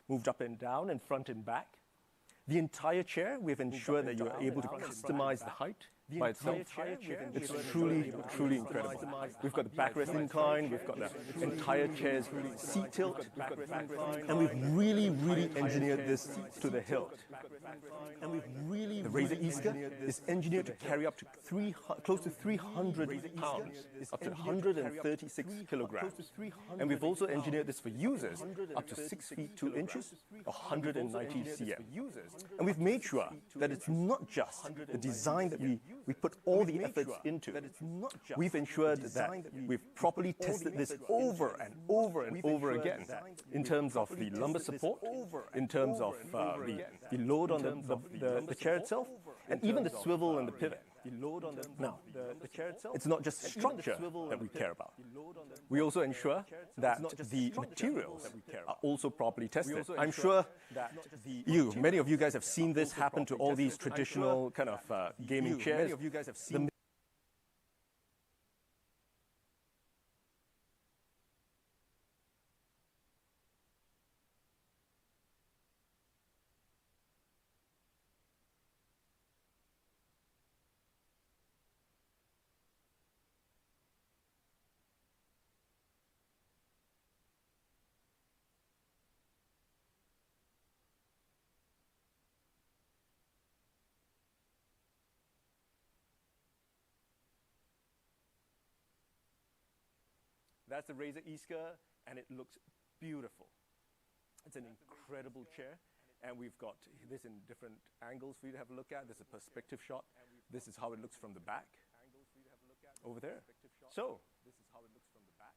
moved up and down and front and back. The entire chair, we've ensured that you are able to customize the height by itself. It's truly, truly incredible. We've got the backrest incline, we've got the entire chair's seat tilt, and we've really, really engineered this to the hilt. The Razer Iska is engineered to carry up to close to 300 pounds, up to 136 kilograms. And we've also engineered this for users up to 6 feet 2 inches, 190 cm. And we've made sure that it's not just the design that we put all the efforts into. We've ensured that we've properly tested this over and over and over again in terms of the lumbar support, in terms of the load on the chair itself, and even the swivel and the pivot. Now, it's not just structure that we care about. We also ensure that the materials are also properly tested. I'm sure many of you guys have seen this happen to all these traditional kind of gaming chairs. That's the Razer Iska, and it looks beautiful. It's an incredible chair, and we've got this in different angles for you to have a look at. This is a perspective shot. This is how it looks from the back, over there. So,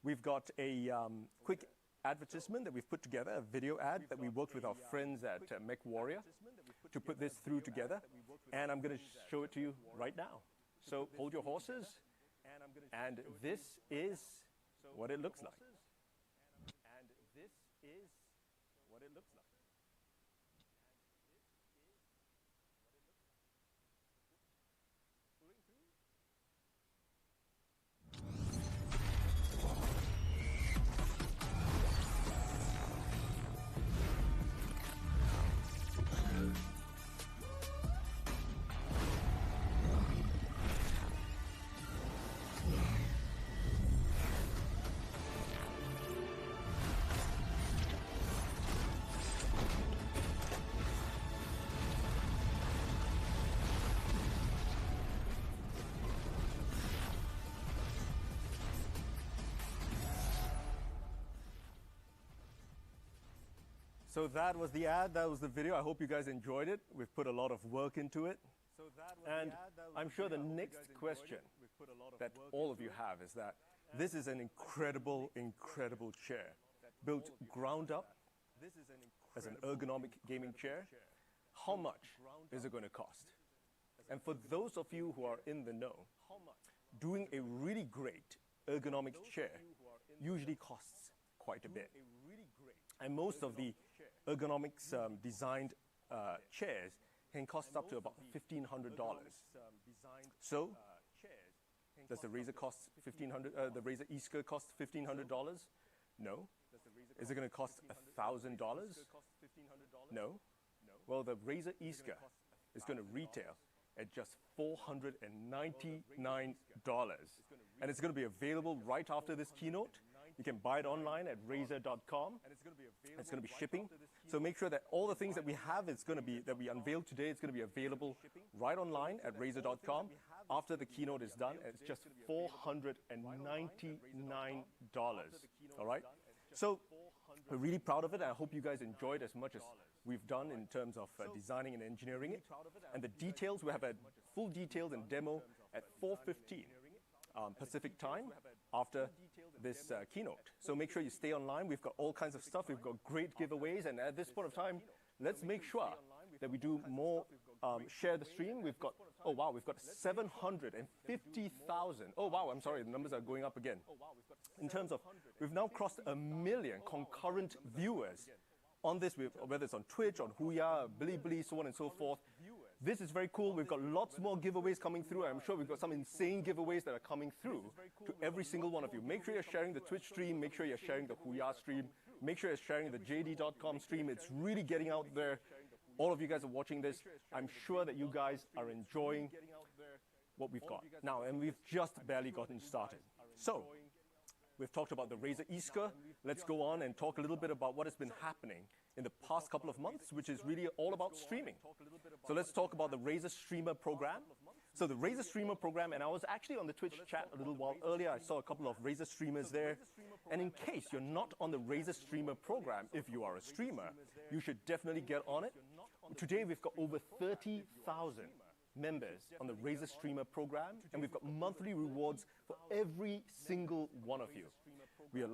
we've got a quick advertisement that we've put together, a video ad that we worked with our friends at Mech Warrior to put this through together, and I'm going to show it to you right now. So, hold your horses, and this is what it looks like. So that was the ad, that was the video. I hope you guys enjoyed it. We've put a lot of work into it. And I'm sure the next question that all of you have is that this is an incredible, incredible chair. Built ground up as an ergonomic gaming chair. How much is it going to cost? And for those of you who are in the know, doing a really great ergonomic chair usually costs quite a bit. And most of the ergonomics designed chairs can cost up to about $1,500. So, does the Razer cost $1,500? The Razer Iska cost $1,500? No. Is it going to cost $1,000? No. Well, the Razer Iska is going to retail at just $499, and it's going to be available right after this keynote. You can buy it online at Razer.com. It's going to be shipping. So make sure that all the things that we have that we unveiled today, it's going to be available right online at Razer.com after the keynote is done. It's just $499. All right? So we're really proud of it. I hope you guys enjoyed as much as we've done in terms of designing and engineering it. And the details, we have a full details and demo at 4:15 Pacific time after this keynote. So make sure you stay online. We've got all kinds of stuff. We've got great giveaways. And at this point of time, let's make sure that we do more, share the stream. We've got, oh wow, we've got 750,000. Oh wow, I'm sorry, the numbers are going up again. In terms of, we've now crossed 1 million concurrent viewers on this, whether it's on Twitch, on Huya, Bilibili, so on and so forth. This is very cool. We've got lots more giveaways coming through. I'm sure we've got some insane giveaways that are coming through to every single one of you. Make sure you're sharing the Twitch stream. Make sure you're sharing the Huya stream. Make sure you're sharing the JD.com stream. It's really getting out there. All of you guys are watching this. I'm sure that you guys are enjoying what we've got. Now, and we've just barely gotten started. So, we've talked about the Razer Esker. Let's go on and talk a little bit about what has been happening in the past couple of months, which is really all about streaming. So let's talk about the Razer Streamer program. So the Razer Streamer program, and I was actually on the Twitch chat a little while earlier. I saw a couple of Razer streamers there. And in case you're not on the Razer Streamer program, if you are a streamer, you should definitely get on it. Today we've got over 30,000 members on the Razer Streamer program, and we've got monthly rewards for every single one of you.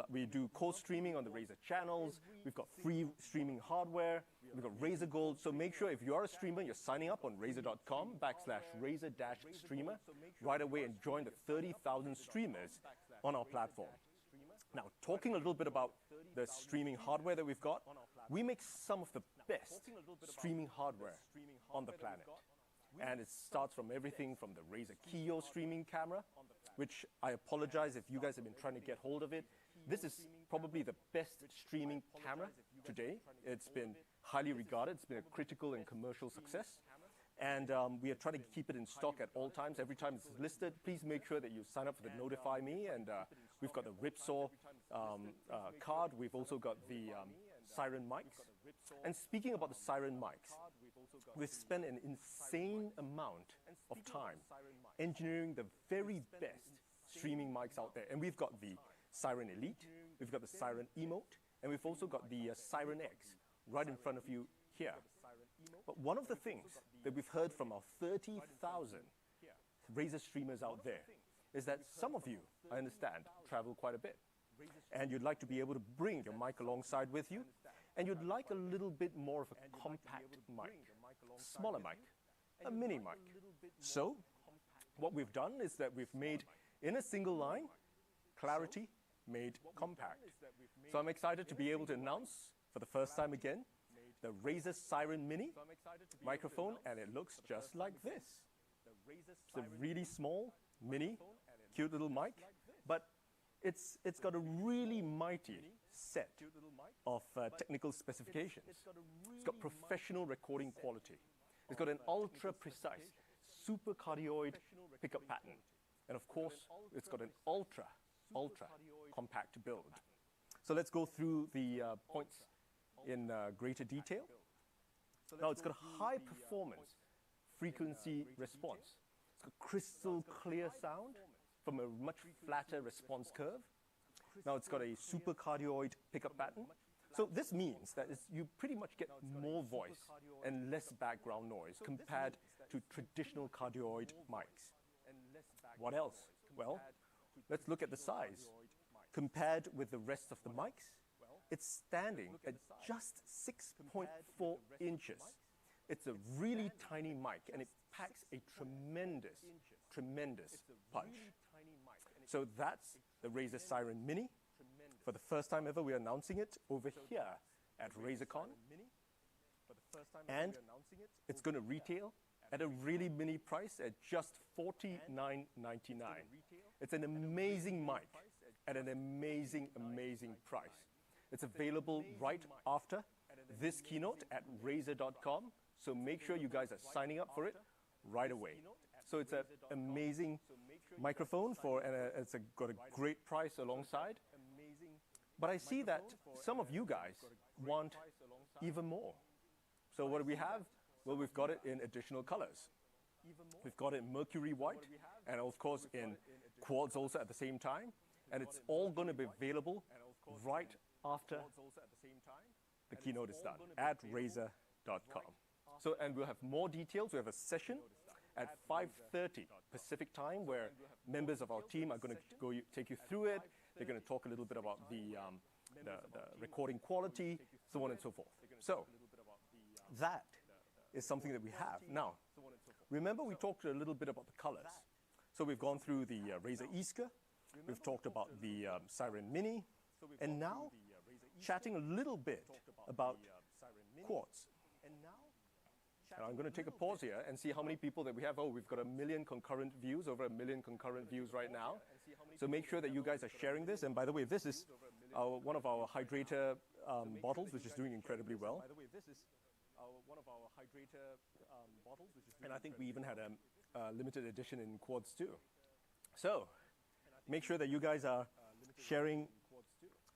We do co-streaming on the Razer channels. We've got free streaming hardware. We've got Razer Gold. So make sure if you are a streamer, you're signing up on Razer.com/Razer-streamer right away and join the 30,000 streamers on our platform. Now, talking a little bit about the streaming hardware that we've got, we make some of the best streaming hardware on the planet. And it starts from everything from the Razer Kiyo streaming camera, which I apologize if you guys have been trying to get hold of it. This is probably the best streaming camera today. It's been highly regarded. It's been a critical and commercial success. And we are trying to keep it in stock at all times. Every time it's listed, please make sure that you sign up for the Notify Me. And we've got the Ripsaw card. We've also got the Siren mics. And speaking about the Siren mics, we've spent an insane amount of time engineering the very best streaming mics out there. And we've got the Siren Elite, we've got the Siren Emote, and we've also got the Siren X right in front of you here. But one of the things that we've heard from our 30,000 Razer streamers out there is that some of you, I understand, travel quite a bit. And you'd like to be able to bring your mic alongside with you, and you'd like a little bit more of a compact mic, smaller mic, a mini mic. So what we've done is that we've made, in a single line, clarity made compact. So I'm excited to be able to announce for the first time again the Razer Siren Mini microphone, and it looks just like this. It's a really small, mini, cute little mic, but it's got a really mighty set of technical specifications. It's got professional recording quality. It's got an ultra-precise, super cardioid pickup pattern. And of course, it's got an ultra compact build. So let's go through the points in greater detail. Now, it's got a high performance frequency response. It's got crystal clear sound from a much flatter response curve. Now, it's got a super cardioid pickup pattern. So this means that you pretty much get more voice and less background noise compared to traditional cardioid mics. What else? Well, let's look at the size. Compared with the rest of the mics, it's standing at just 6.4 inches. It's a really tiny mic, and it packs a tremendous punch. So that's the Razer Siren Mini. For the first time ever, we're announcing it over here at Razer Con. And it's going to retail at a really mini price at just $49.99. It's an amazing mic at an amazing price. It's available right after this keynote at Razer.com. So make sure you guys are signing up for it right away. So it's an amazing microphone and it's got a great price alongside. But I see that some of you guys want even more. So what do we have? Well, we've got it in additional colors. We've got it in mercury white, and of course in quartz also at the same time. And it's all going to be available right after the keynote is done at Razer.com. So, and we'll have more details. We have a session at 5:30 Pacific time where members of our team are going to take you through it. They're going to talk a little bit about the recording quality, so on and so forth. So that is something that we have. Now, remember we talked a little bit about the colors. So we've gone through the Razer Esker. We've talked about the Siren Mini. And now, chatting a little bit about quartz. And I'm going to take a pause here and see how many people that we have. Oh, we've got 1 million concurrent views, over 1 million concurrent views right now. So make sure that you guys are sharing this. And by the way, this is one of our hydrator bottles, which is doing incredibly well. By the way, this is one of our hydrator bottles, which is doing, and I think we even had a limited edition in quartz too. So make sure that you guys are sharing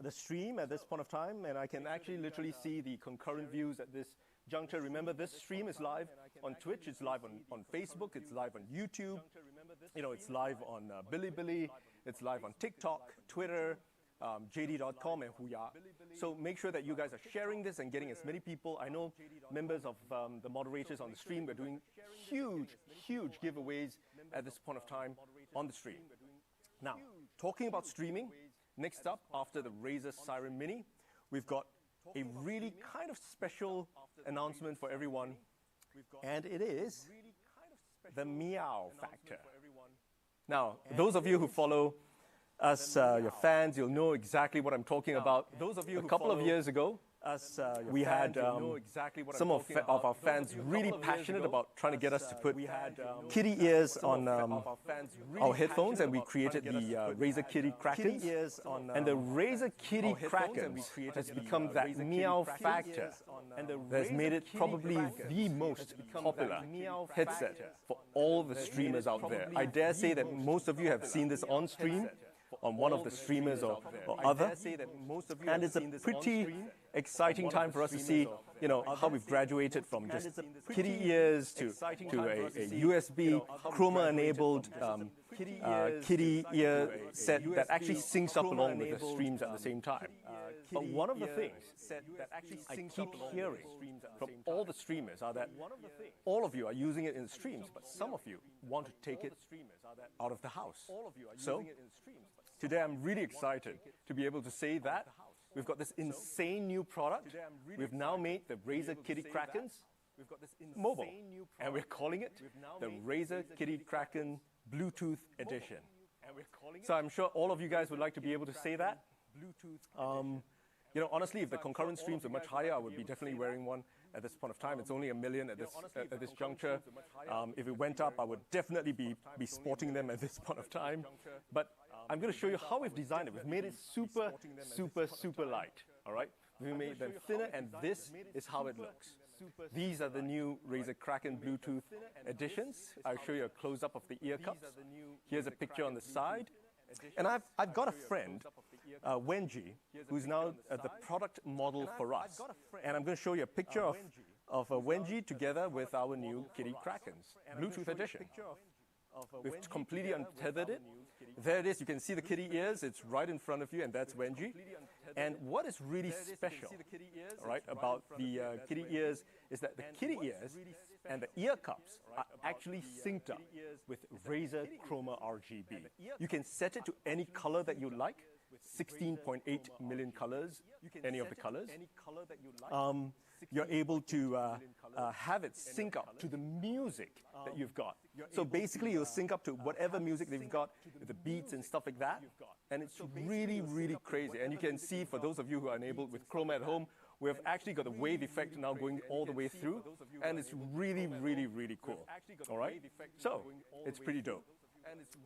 the stream at this point of time, and I can actually literally see the concurrent views at this juncture. Remember, this stream is live on Twitch, it's live on Facebook, it's live on YouTube, you know, it's live on Bilibili, it's live on TikTok, Twitter, JD.com, and Huya. So make sure that you guys are sharing this and getting as many people. I know members of the moderators on the stream are doing huge giveaways at this point of time on the stream. Now, talking about streaming, next up after the Razer Siren Mini, we've got a really kind of special announcement for everyone, and it is the meow factor. Now, those of you who follow us, your fans, you'll know exactly what I'm talking about. Those of you a couple of years ago, we had some of our fans really passionate about trying to get us to put kitty ears on our headphones, and we created the Razer Kitty Krakens. And the Razer Kitty Krakens has become that meow factor that has made it probably the most popular headset for all the streamers out there. I dare say that most of you have seen this on stream, on one of the streamers or other, and it's a pretty exciting time for us to see, you know, how we've graduated from just kitty ears to a USB chroma-enabled kitty ear set that actually syncs up along with the streams at the same time. But one of the things I keep hearing from all the streamers are that all of you are using it in the streams, but some of you want to take it out of the house. So today I'm really excited to be able to say that we've got this insane new product. We've now made the Razer Kitty Krakens mobile, and we're calling it the Razer Kitty Kraken Bluetooth Edition. So I'm sure all of you guys would like to be able to say that. You know, honestly, if the concurrent streams were much higher, I would be definitely wearing one at this point of time. It's only 1 million at this juncture. If it went up, I would definitely be sporting them at this point of time. But I'm going to show you how we've designed it. We've made it super light, all right? We made them thinner, and this is how it looks. These are the new Razer Kraken Bluetooth editions. I'll show you a close-up of the ear cups. Here's a picture on the side. And I've got a friend, Wenji, who's now the product model for us. And I'm going to show you a picture of Wenji together with our new Kitty Krakens Bluetooth edition. We've completely untethered it. There it is. You can see the kitty ears. It's right in front of you, and that's Wenji. And what is really special, right, about the kitty ears is that the kitty ears and the ear cups are actually synced up with Razer Chroma RGB. You can set it to any color that you like, 16.8 million colors, any of the colors. You're able to have it sync up to the music that you've got. So basically, you'll sync up to whatever music that you've got, with the beats and stuff like that. And it's really crazy. And you can see, for those of you who are enabled with Chroma at home, we've actually got the wave effect now going all the way through. And it's really cool. All right? So it's pretty dope.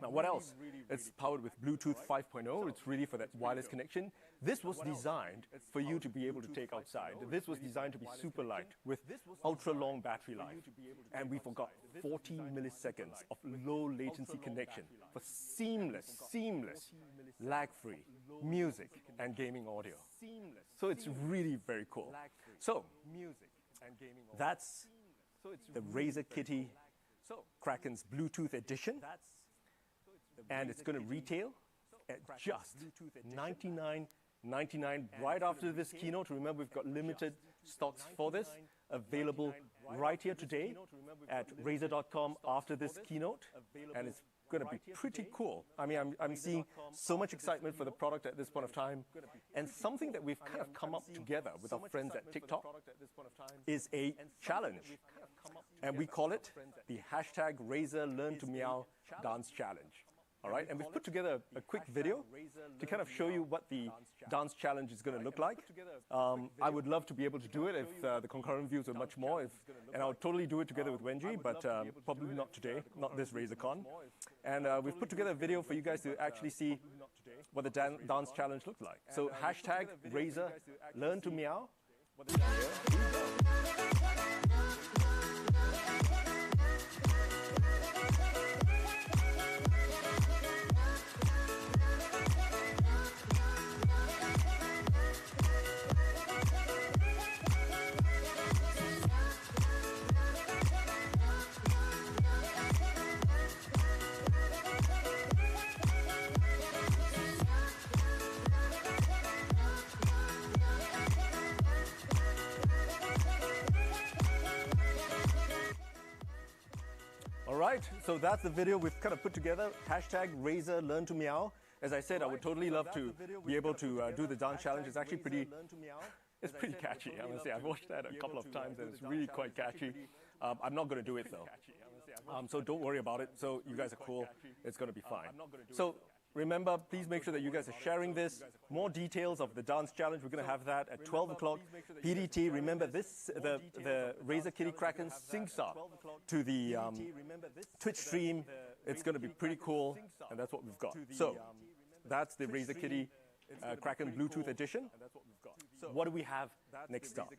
Now, what else? It's powered with Bluetooth 5.0. It's really for that wireless connection. This was designed for you to be able to take outside. This was designed to be super light with ultra-long battery life. And we forgot 40 milliseconds of low latency connection for seamless, lag-free music and gaming audio. So it's really very cool. So that's the Razer Kitty Kraken's Bluetooth edition. And it's going to retail at just $99.99 right after this keynote. Remember, we've got limited stocks for this available right here today at Razer.com after this keynote, and it's going to be pretty cool. I mean, I'm seeing so much excitement for the product at this point of time, and something that we've kind of come up together with our friends at TikTok is a challenge, and we call it the hashtag Razer Learn to Meow Dance Challenge. All right, and we've put together a quick video to kind of show you what the dance challenge is going to look like. I would love to be able to do it if the concurrent views were much more, and I would totally do it together with Wenji, but probably not today, not this Razer Con. And we've put together a video for you guys to actually see what the dance challenge looked like. So hashtag Razer learn to meow. All right, so that's the video we've kind of put together. Hashtag Razer learn to meow. As I said, I would totally love to be able to do the dance challenge. It's actually pretty catchy, I must say. I've watched that a couple of times and it's really quite catchy. I'm not going to do it though. So don't worry about it. So you guys are cool. It's going to be fine. So remember, please make sure that you guys are sharing this. More details of the dance challenge, we're going to have that at 12 o'clock PDT. Remember, the Razer Kitty Kraken syncs up to the Twitch stream. It's going to be pretty cool, and that's what we've got. So that's the Razer Kitty Kraken Bluetooth edition. What do we have next up?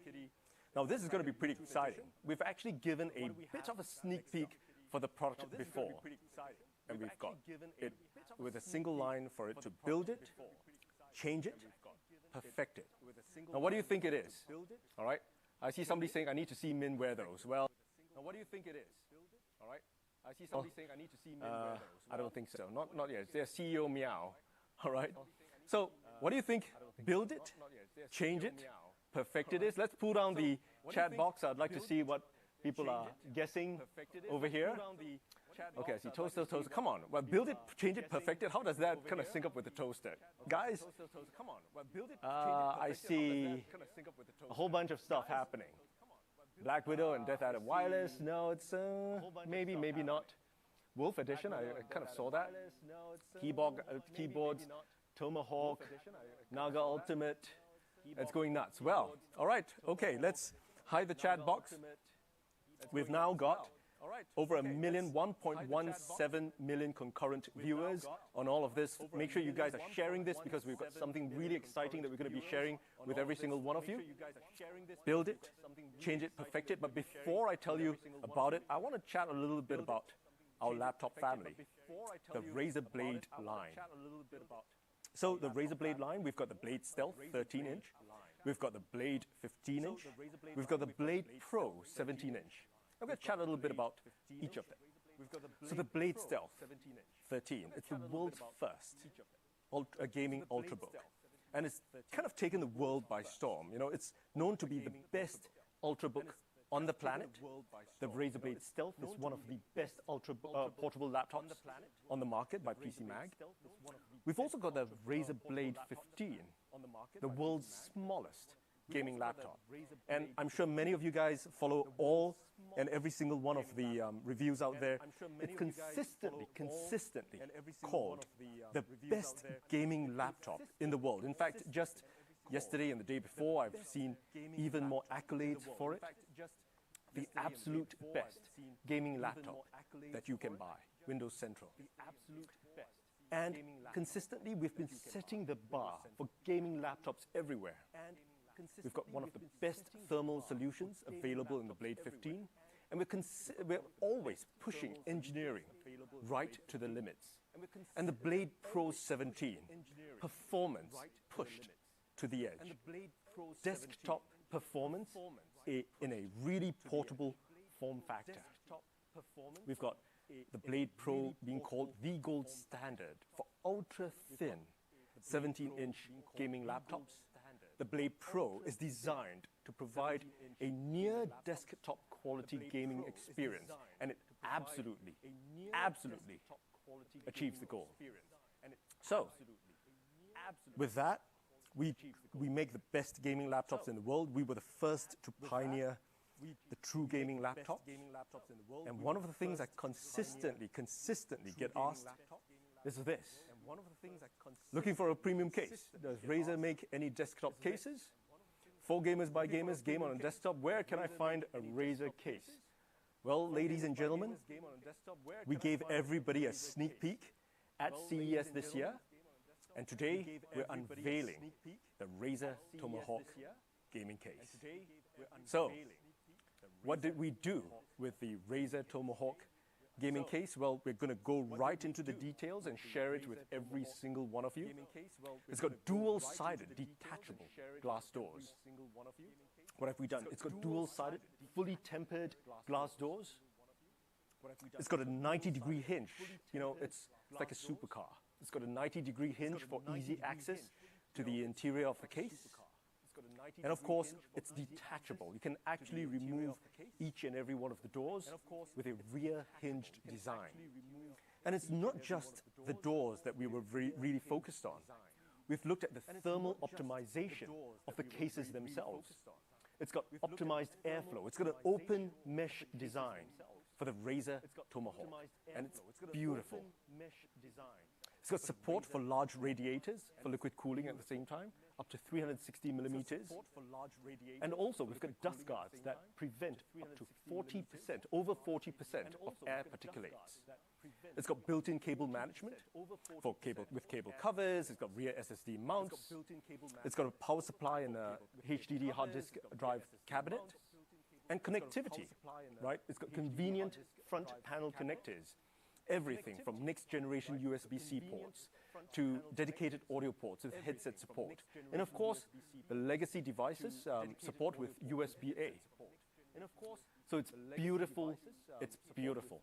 Now, this is going to be pretty exciting. We've actually given a bit of a sneak peek for the product before. And we've got it with a single line for it to build it, change it, perfect it. Now, what do you think it is? All right. I see somebody saying, I need to see Min wear those. Well, now what do you think it is? All right. I see somebody saying, I need to see Min wear those. I don't think so. Not yet. They're CEO Meow. All right. So, what do you think? Build it, change it, perfect it is. Let's pull down the chat box. I'd like to see what people are guessing over here. Okay, I see toaster. Come on, well, build it, change it, perfect it. How does that kind of sync up with the toaster? Guys, I see a whole bunch of stuff happening. Black Widow and Death Adder Wireless. No, it's maybe not. Wolf Edition, I kind of saw that. Keyboards, Tomahawk, Naga Ultimate. It's going nuts. Well, all right, okay, let's hide the chat box. We've now got over 1.17 million concurrent viewers on all of this. Make sure you guys are sharing this because we've got something really exciting that we're going to be sharing with every single one of you. Build it, change it, perfect it. But before I tell you about it, I want to chat a little bit about our laptop family, the Razer Blade line. So the Razer Blade line, we've got the Blade Stealth 13-inch. We've got the Blade 15-inch. We've got the Blade Pro 17-inch. I'm going to chat a little bit about each of them. So the Blade Stealth 13, it's the world's first gaming ultrabook. And it's kind of taken the world by storm. You know, it's known to be the best ultrabook on the planet. The Razer Blade Stealth is one of the best portable laptops on the market by PC Mag. We've also got the Razer Blade 15, the world's smallest gaming laptop. And I'm sure many of you guys follow all and every single one of the reviews out there. It's consistently called the best gaming laptop in the world. In fact, just yesterday and the day before, I've seen even more accolades for it. The absolute best gaming laptop that you can buy, Windows Central. And consistently, we've been setting the bar for gaming laptops everywhere. We've got one of the best thermal solutions available in the Blade 15, and we're always pushing engineering right to the limits. And the Blade Pro 17, performance pushed to the edge. Desktop performance in a really portable form factor. We've got the Blade Pro being called the gold standard for ultra-thin 17-inch gaming laptops. The Blade Pro is designed to provide a near desktop quality gaming experience, and it absolutely achieves the goal. So, with that, we make the best gaming laptops in the world. We were the first to pioneer the true gaming laptop. And one of the things I consistently get asked is this. Looking for a premium case. Does Razer make any desktop cases? For gamers by gamers, game on a desktop. Where can I find a Razer case? Well, ladies and gentlemen, we gave everybody a sneak peek at CES this year. And today, we're unveiling the Razer Tomahawk gaming case. So, what did we do with the Razer Tomahawk gaming case? Well, we're going to go right into the details and share it with every single one of you. It's got dual-sided, detachable glass doors. What have we done? It's got dual-sided, fully tempered glass doors. It's got a 90-degree hinge. You know, it's like a supercar. It's got a 90-degree hinge for easy access to the interior of the case. And of course, it's detachable. You can actually remove each and every one of the doors with a rear-hinged design. And it's not just the doors that we were really focused on. We've looked at the thermal optimization of the cases themselves. It's got optimized airflow. It's got an open mesh design for the Razer Tomahawk, and it's beautiful. It's got support for large radiators for liquid cooling at the same time, up to 360 millimeters. And also, we've got dust guards that prevent up to 40%, over 40% of air particulates. It's got built-in cable management with cable covers. It's got rear SSD mounts. It's got a power supply and a HDD hard disk drive cabinet. And connectivity, right? It's got convenient front panel connectors. Everything from next generation USB-C ports to dedicated audio ports with headset support. And of course, the legacy devices support with USB-A. So it's beautiful, it's beautiful.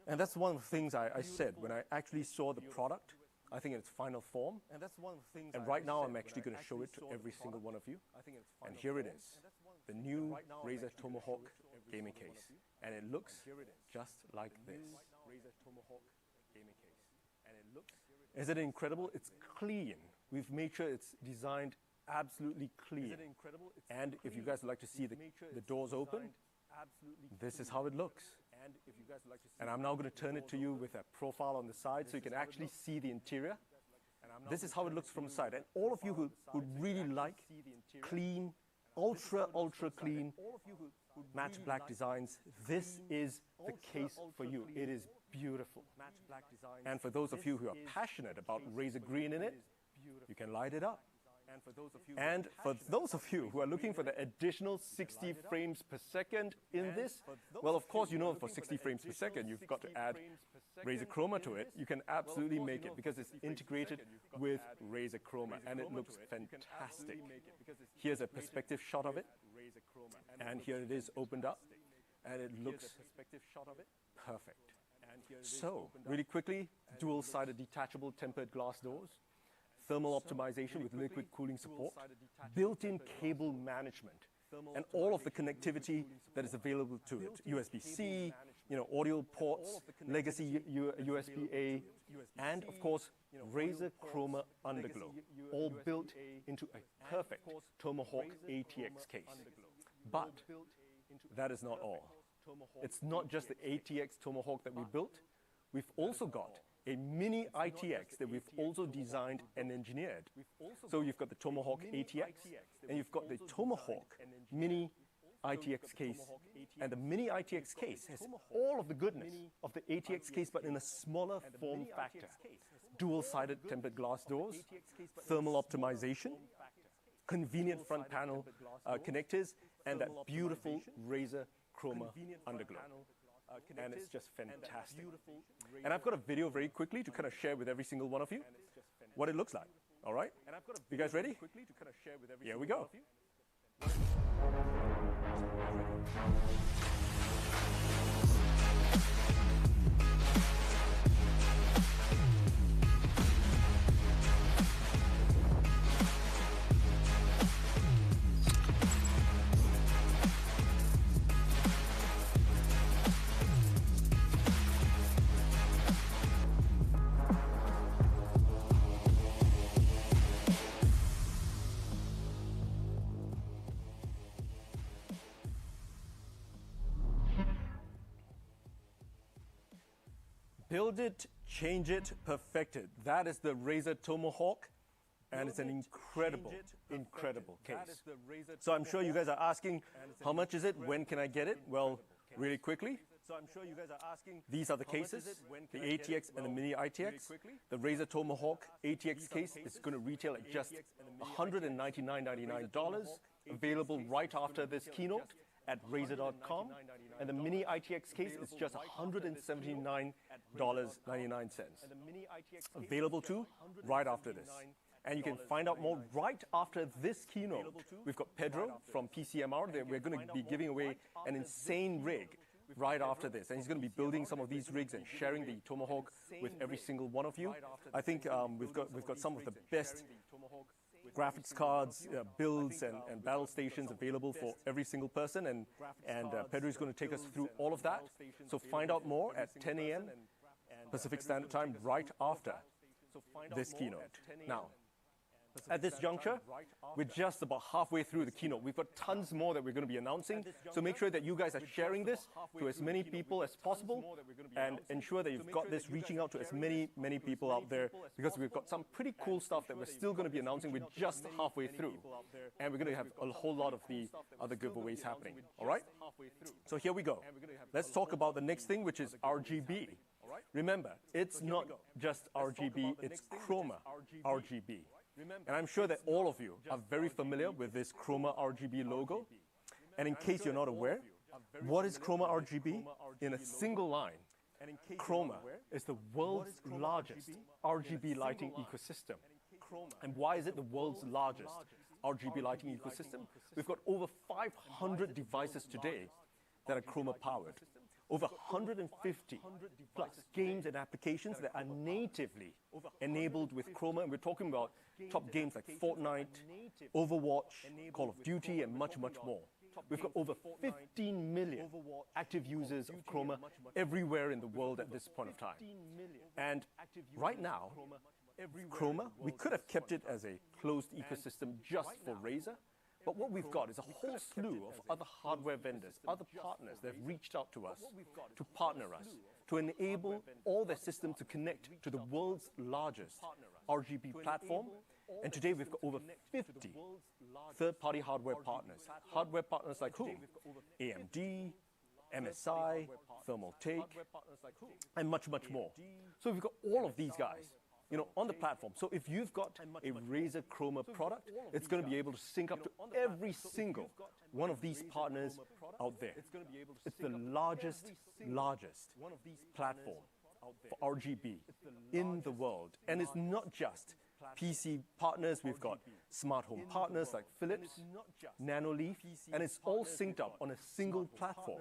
And that's one of the things I said when I actually saw the product, I think in its final form. And right now I'm actually going to show it to every single one of you. And here it is, the new Razer Tomahawk gaming case. And it looks just like this. Isn't it incredible? It's clean. We've made sure it's designed absolutely clean. And if you guys would like to see the doors open, this is how it looks. And I'm now going to turn it to you with a profile on the side so you can actually see the interior. This is how it looks from the side. And all of you who really like clean, ultra clean, matte black designs, this is the case for you. It is beautiful. And for those of you who are passionate about Razer Green in it, you can light it up. And for those of you who are looking for the additional 60 frames per second in this, well, of course, you know for 60 frames per second, you've got to add Razer Chroma to it. You can absolutely make it because it's integrated with Razer Chroma, and it looks fantastic. Here's a perspective shot of it, and here it is opened up, and it looks perfect. So, really quickly, dual-sided detachable tempered glass doors, thermal optimization with liquid cooling support, built-in cable management, and all of the connectivity that is available to it. USB-C, audio ports, legacy USB-A, and of course, Razer Chroma Underglow, all built into a perfect Tomahawk ATX case. But that is not all. It's not just the ATX Tomahawk that we built. We've also got a mini ITX that we've also designed and engineered. So you've got the Tomahawk ATX, and you've got the Tomahawk mini ITX case. And the mini ITX case has all of the goodness of the ATX case, but in a smaller form factor. Dual-sided tempered glass doors, thermal optimization, convenient front panel connectors, and that beautiful Razer Chroma Underglow. And it's just fantastic. And I've got a video very quickly to kind of share with every single one of you what it looks like. All right? You guys ready? Here we go. Build it, change it, perfect it. That is the Razer Tomahawk, and it's an incredible case. So I'm sure you guys are asking, how much is it? When can I get it? Well, really quickly. So I'm sure you guys are asking, these are the cases, the ATX and the Mini ITX. The Razer Tomahawk ATX case is going to retail at just $199.99, available right after this keynote at Razer.com. And the Mini ITX case is just $179.99, available too right after this. And you can find out more right after this keynote. We've got Pedro from PCMR. We're going to be giving away an insane rig right after this. And he's going to be building some of these rigs and sharing the Tomahawk with every single one of you. I think we've got some of the best graphics cards, builds, and battle stations available for every single person. And Pedro is going to take us through all of that. So find out more at 10 a.m. Pacific Standard Time right after this keynote. Now, at this juncture, we're just about halfway through the keynote. We've got tons more that we're going to be announcing. So make sure that you guys are sharing this to as many people as possible and ensure that you've got this reaching out to as many people out there, because we've got some pretty cool stuff that we're still going to be announcing. We're just halfway through. And we're going to have a whole lot of the other giveaways happening. All right? So here we go. Let's talk about the next thing, which is RGB. Remember, it's not just RGB, it's Chroma RGB. And I'm sure that all of you are very familiar with this Chroma RGB logo. And in case you're not aware, what is Chroma RGB? In a single line, Chroma is the world's largest RGB lighting ecosystem. And why is it the world's largest RGB lighting ecosystem? We've got over 500 devices today that are Chroma powered. Over 150 plus games and applications that are natively enabled with Chroma. And we're talking about top games like Fortnite, Overwatch, Call of Duty, and much, much more. We've got over 15 million active users of Chroma everywhere in the world at this point of time. And right now, Chroma, we could have kept it as a closed ecosystem just for Razer. But what we've got is a whole slew of other hardware vendors, other partners that have reached out to us to partner us, to enable all their systems to connect to the world's largest RGB platform. And today we've got over 50 third-party hardware partners. Hardware partners like who? AMD, MSI, Thermaltake, and much, much more. So we've got all of these guys, you know, on the platform. So if you've got a Razer Chroma product, it's going to be able to sync up to every single one of these partners out there. It's the largest platform for RGB in the world. And it's not just PC partners. We've got smart home partners like Philips, Nanoleaf, and it's all synced up on a single platform,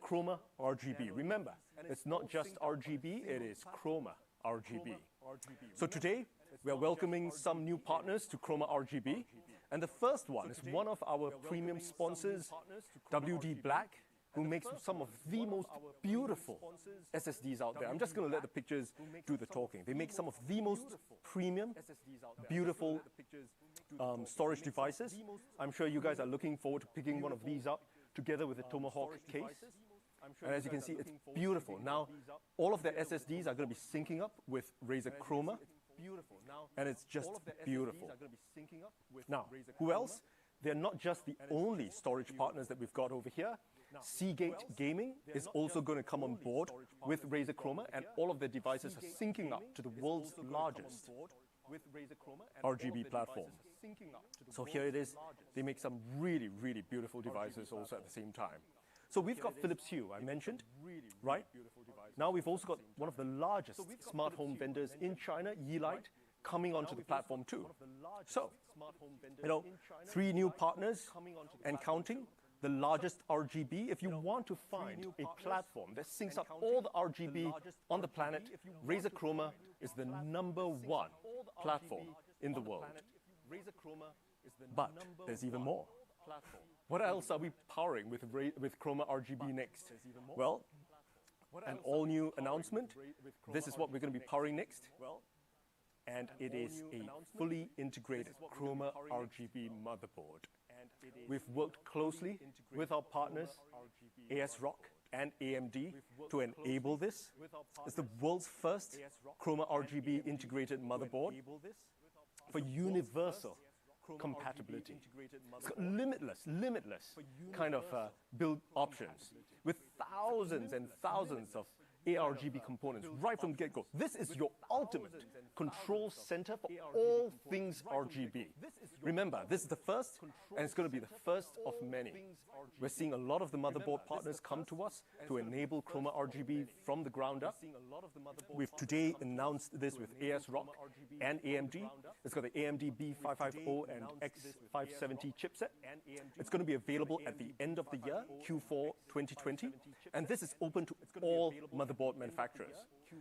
Chroma RGB. Remember, it's not just RGB, it is Chroma RGB. So today, we are welcoming some new partners to Chroma RGB. And the first one is one of our premium sponsors, WD Black, who makes some of the most beautiful SSDs out there. I'm just going to let the pictures do the talking. They make some of the most premium, beautiful storage devices. I'm sure you guys are looking forward to picking one of these up together with the Tomahawk case. And as you can see, it's beautiful. Now, all of their SSDs are going to be syncing up with Razer Chroma, and it's just beautiful. Now, who else? They're not just the only storage partners that we've got over here. Seagate Gaming is also going to come on board with Razer Chroma, and all of their devices are syncing up to the world's largest RGB platform. So here it is. They make some really, really beautiful devices also at the same time. So we've got Philips Hue, I mentioned, right? Now we've also got one of the largest smart home vendors in China, Yeelight, coming onto the platform too. So, you know, 3 new partners and counting, the largest RGB. If you want to find a platform that syncs up all the RGB on the planet, Razer Chroma is the #1 platform in the world. But there's even more. What else are we powering with Chroma RGB next? Well, an all-new announcement. This is what we're going to be powering next. And it is a fully integrated Chroma RGB motherboard. We've worked closely with our partners, ASRock and AMD, to enable this. It's the world's first Chroma RGB integrated motherboard for universal compatibility. It's got limitless kind of build options with thousands and thousands of ARGB components right from the get-go. This is your ultimate control center for all things RGB. Remember, this is the first, and it's going to be the first of many. We're seeing a lot of the motherboard partners come to us to enable Chroma RGB from the ground up. We've today announced this with ASRock and AMD. It's got the AMD B550 and X570 chipset. It's going to be available at the end of the year, Q4 2020. And this is open to all motherboard manufacturers.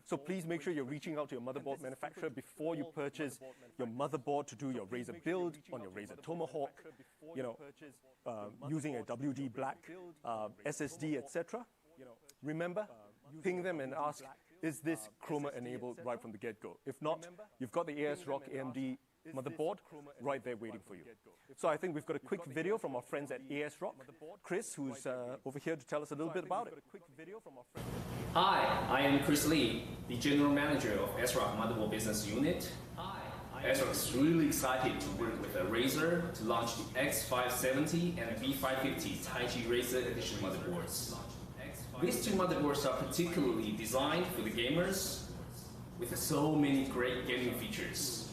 So please make sure you're reaching out to your motherboard manufacturer before you purchase your motherboard to do your Razer build on your Razer Tomahawk, using a WD Black SSD, etc. Remember, ping them and ask, is this Chroma enabled right from the get-go? If not, you've got the ASRock AMD motherboard right there waiting for you. So I think we've got a quick video from our friends at ASRock. Chris, who's over here to tell us a little bit about it. Hi, I am Chris Lee, the General Manager of ASRock Motherboard Business Unit. ASRock is really excited to work with Razer to launch the X570 and B550 Taiji Razer Edition motherboards. These two motherboards are particularly designed for the gamers with so many great gaming features.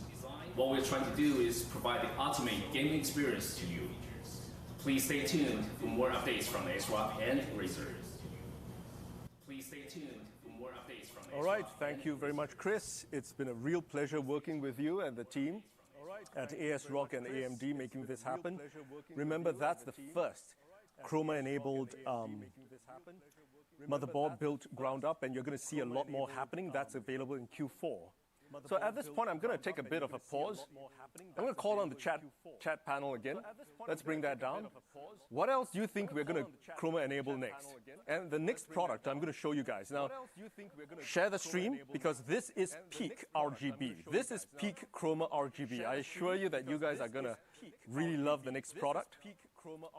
What we're trying to do is provide the ultimate gaming experience to you. Please stay tuned for more updates from ASRock and Razer. Please stay tuned for more updates from ASRock. All right, thank you very much, Chris. It's been a real pleasure working with you and the team at ASRock and AMD making this happen. Remember, that's the first Chroma-enabled motherboard built ground up, and you're going to see a lot more happening. That's available in Q4. So at this point, I'm going to take a bit of a pause. I'm going to call on the chat panel again. Let's bring that down. What else do you think we're going to Chroma enable next? And the next product I'm going to show you guys. Now, share the stream, because this is peak RGB. This is peak Chroma RGB. I assure you that you guys are going to really love the next product.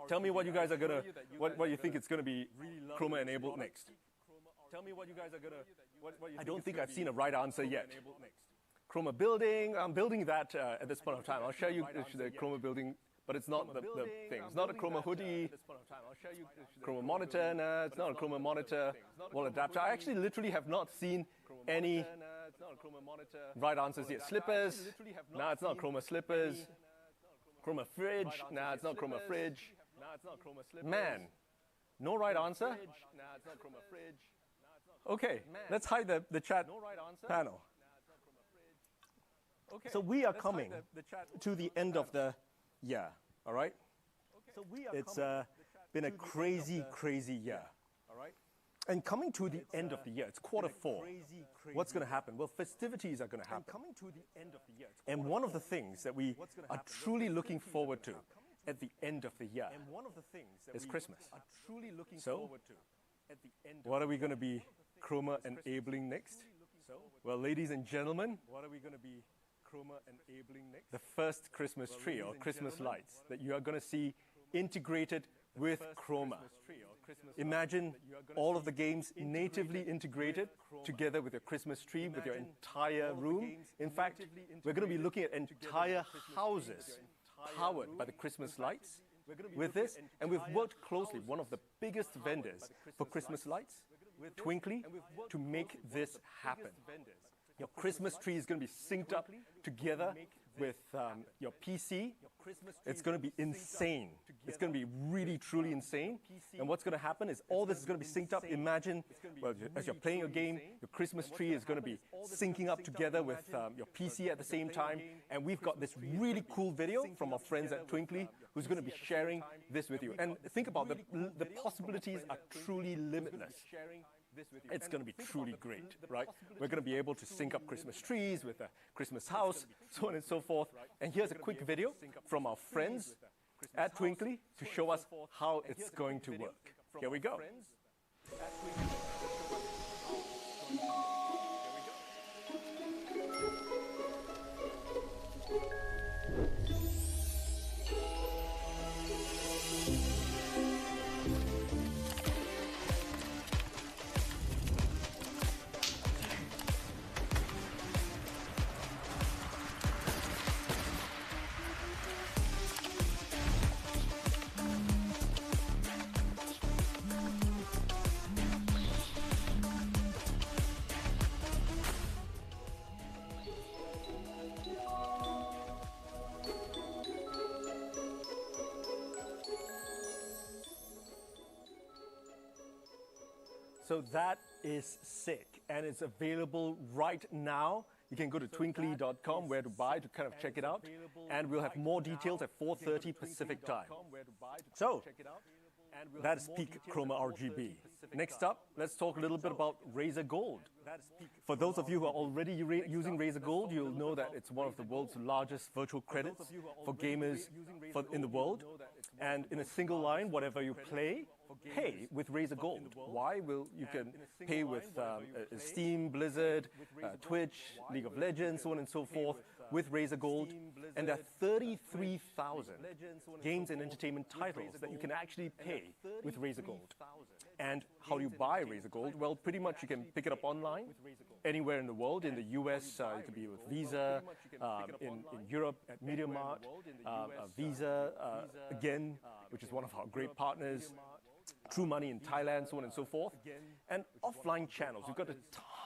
Tell me what you guys are going to, what you think it's going to be Chroma enabled next. Tell me what you guys are going to, I don't think I've seen a right answer yet. Chroma building, I'm building that at this point of time. I'll show you the Chroma building, but it's not the thing. It's not a Chroma hoodie, Chroma monitor, no, it's not a Chroma monitor, wall adapter. I actually literally have not seen any right answers yet. Slippers, no, it's not Chroma slippers. Chroma fridge, no, it's not Chroma fridge. Man, no right answer? Okay, let's hide the chat panel. So we are coming to the end of the year, all right? It's been a crazy, crazy year. And coming to the end of the year, it's Q4. What's going to happen? Well, festivities are going to happen. And one of the things that we are truly looking forward to at the end of the year is Christmas. So, what are we going to be Chroma enabling next? Well, ladies and gentlemen, what are we going to be Chroma enabling next? The first Christmas tree or Christmas lights that you are going to see integrated with Chroma. Imagine all of the games natively integrated together with your Christmas tree, with your entire room. In fact, we're going to be looking at entire houses powered by the Christmas lights with this. And we've worked closely, one of the biggest vendors for Christmas lights, Twinkly, to make this happen. Your Christmas tree is going to be synced up together with your PC. It's going to be insane. It's going to be really, truly insane. And what's going to happen is all this is going to be synced up. Imagine, well, as you're playing a game, your Christmas tree is going to be syncing up together with your PC at the same time. And we've got this really cool video from our friends at Twinkly who's going to be sharing this with you. And think about the possibilities are truly limitless. It's going to be truly great, right? We're going to be able to sync up Christmas trees with a Christmas house, so on and so forth. And here's a quick video from our friends at Twinkly to show us how it's going to work. Here we go. So that is sick, and it's available right now. You can go to twinkly.com where to buy to kind of check it out, and we'll have more details at 4:30 Pacific time. So that is peak chroma RGB. Next up, let's talk a little bit about Razer Gold. For those of you who are already using Razer Gold, you'll know that it's one of the world's largest virtual credits for gamers in the world. And in a single line, whatever you play, pay with Razer Gold. Why? Well, you can pay with Steam, Blizzard, Twitch, League of Legends, so on and so forth, with Razer Gold. And there are 33,000 games and entertainment titles that you can actually pay with Razer Gold. And how do you buy Razer Gold? Well, pretty much you can pick it up online, anywhere in the world. In the US, you can be with Visa, in Europe at MediaMart, Visa, again, which is one of our great partners, True Money in Thailand, so on and so forth. And offline channels. We've got a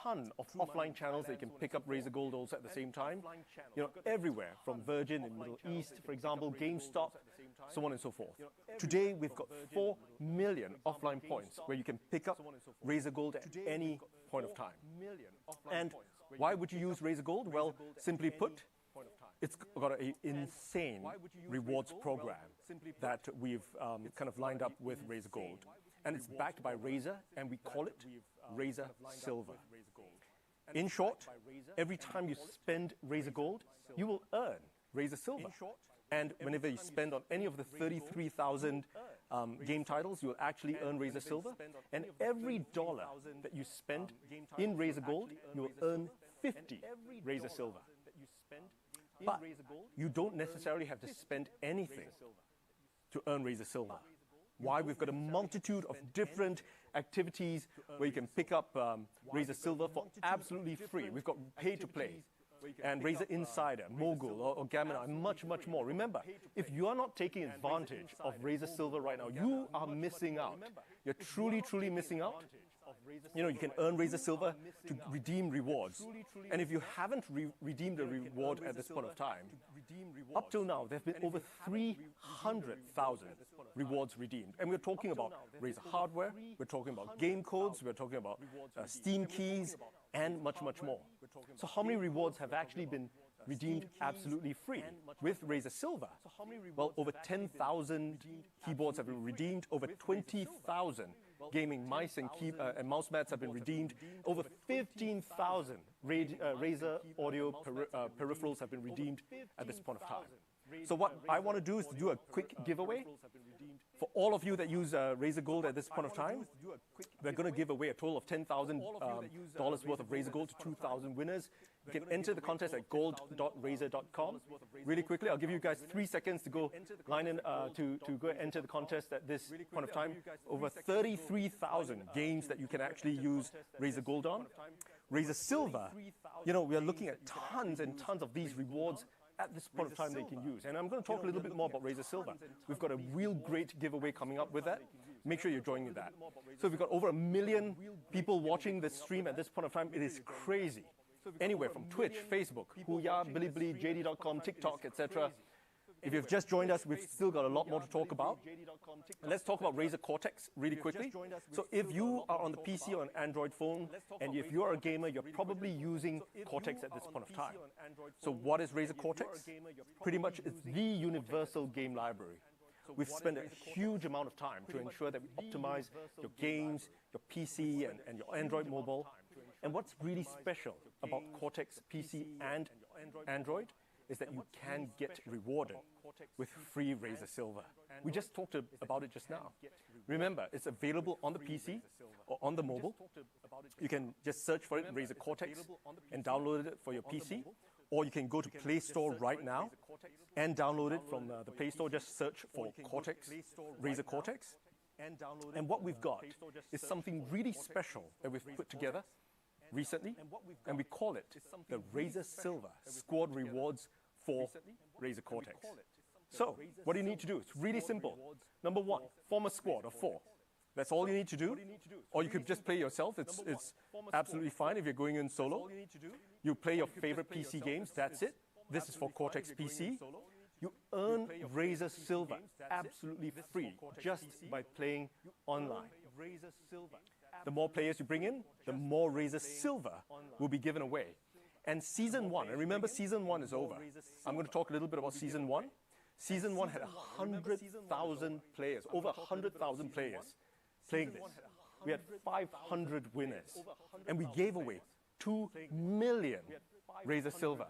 ton of offline channels that you can pick up Razer Gold also at the same time. You know, everywhere, from Virgin in the Middle East, for example, GameStop, so on and so forth. Today, we've got 4 million offline points where you can pick up Razer Gold at any point of time. And why would you use Razer Gold? Well, simply put, it's got an insane rewards program that we've kind of lined up with Razer Gold. And it's backed by Razer, and we call it Razer Silver. In short, every time you spend Razer Gold, you will earn Razer Silver. And whenever you spend on any of the 33,000 game titles, you will actually earn Razer Silver. And every dollar that you spend in Razer Gold, you will earn 50 Razer Silver. But you don't necessarily have to spend anything to earn Razer Silver. Why? We've got a multitude of different activities where you can pick up Razer Silver for absolutely free. We've got pay to play, and Razer Insider, Mogul, or Gamma, and much, much more. Remember, if you are not taking advantage of Razer Silver right now, you are missing out. You're truly, truly missing out. You know, you can earn Razer Silver to redeem rewards. And if you haven't redeemed a reward at this point of time, up till now, there have been over 300,000 rewards redeemed. And we're talking about Razer hardware, we're talking about game codes, we're talking about Steam keys, and much, much more. So how many rewards have actually been redeemed absolutely free with Razer Silver? Well, over 10,000 keyboards have been redeemed, over 20,000 gaming mice and mouse mats have been redeemed, over 15,000 Razer audio peripherals have been redeemed at this point of time. So what I want to do is to do a quick giveaway. For all of you that use Razer Gold at this point of time, we're going to give away a total of $10,000 worth of Razer Gold to 2,000 winners. You can enter the contest at gold.razer.com. Really quickly, I'll give you guys 3 seconds to go line in to go enter the contest at this point of time. Over 33,000 games that you can actually use Razer Gold on. Razer Silver, you know, we are looking at tons and tons of these rewards at this point of time they can use. And I'm going to talk a little bit more about Razer Silver. We've got a real great giveaway coming up with that. Make sure you're joining that. So we've got over 1 million people watching this stream at this point of time. It is crazy. Anywhere from Twitch, Facebook, Huya, Bilibili, JD.com, TikTok, etc. If you've just joined us, we've still got a lot more to talk about. And let's talk about Razer Cortex really quickly. So if you are on the PC or an Android phone, and if you are a gamer, you're probably using Cortex at this point of time. So what is Razer Cortex? Pretty much it's the universal game library. We've spent a huge amount of time to ensure that we optimize your games, your PC, and your Android mobile. And what's really special about Cortex PC and Android is that you can get rewarded with free Razer Silver. We just talked about it just now. Remember, it's available on the PC or on the mobile. You can just search for it, Razer Cortex, and download it for your PC. Or you can go to Play Store right now and download it from the Play Store. Just search for Cortex, Razer Cortex. And what we've got is something really special that we've put together recently, and we call it the Razer Silver Squad Rewards for Razer Cortex. So, what do you need to do? It's really simple. Number one, form a squad of 4. That's all you need to do. Or you could just play yourself. It's absolutely fine if you're going in solo. You play your favorite PC games, that's it. This is for Cortex PC. You earn Razer Silver absolutely free just by playing online. the more players you bring in, the more Razer Silver will be given away. And Season 1, and remember Season 1 is over. I'm going to talk a little bit about Season 1. Season 1 had 100,000 players, over 100,000 players playing this. We had 500 winners, and we gave away 2 million Razer Silver.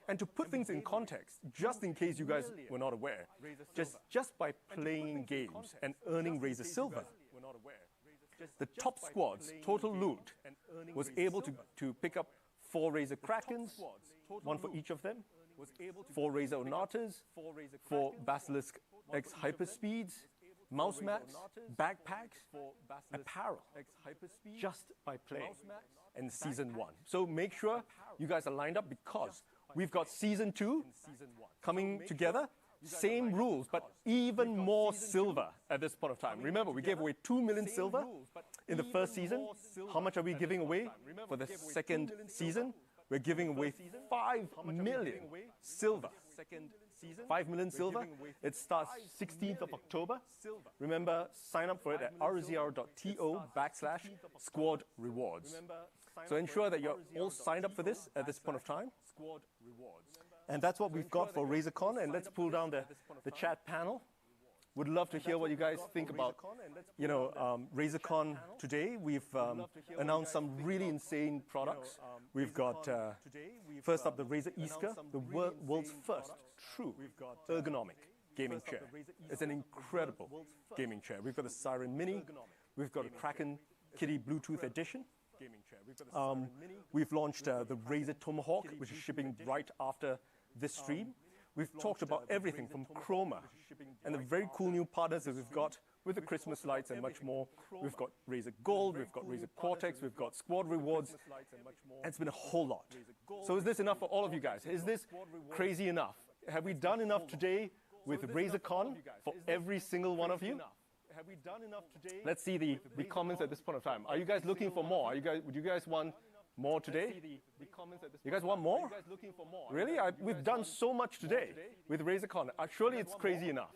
And to put things in context, just in case you guys were not aware, just by playing games and earning Razer Silver, the top squad's total loot was able to pick up 4 Razer Krakens, 1 for each of them, 4 Razer Onatas, 4 Basilisk X Hyperspeeds, mouse mats, backpacks, apparel, just by playing in Season 1. So make sure you guys are lined up, because we've got Season 2 coming together. Same rules, but even more silver at this point of time. Remember, we gave away 2 million silver in the first season. How much are we giving away for the second season? We're giving away 5 million silver. 5 million silver. It starts 16th of October. Remember, sign up for it at rzr.to/squad rewards. So ensure that you're all signed up for this at this point of time. And that's what we've got for Razer Con. And let's pull down the chat panel. Would love to hear what you guys think about, Razer Con today. We've announced some really insane products. We've got, first up, the Razer Iska, the world's first true ergonomic gaming chair. It's an incredible gaming chair. We've got the Siren Mini. We've got a Kraken Kitty Bluetooth edition. We've launched the Razer Tomahawk, which is shipping right after this stream. We've talked about everything from Chroma and the very cool new partners that we've got with the Christmas lights and much more. We've got Razer Gold, we've got Razer Cortex, we've got Squad Rewards, and it's been a whole lot. So is this enough for all of you guys? Is this crazy enough? Have we done enough today with Razer Con for every single one of you? Let's see the comments at this point of time. Are you guys looking for more? Would you guys want more today? You guys want more? Really? We've done so much today with Razer Con. Surely it's crazy enough.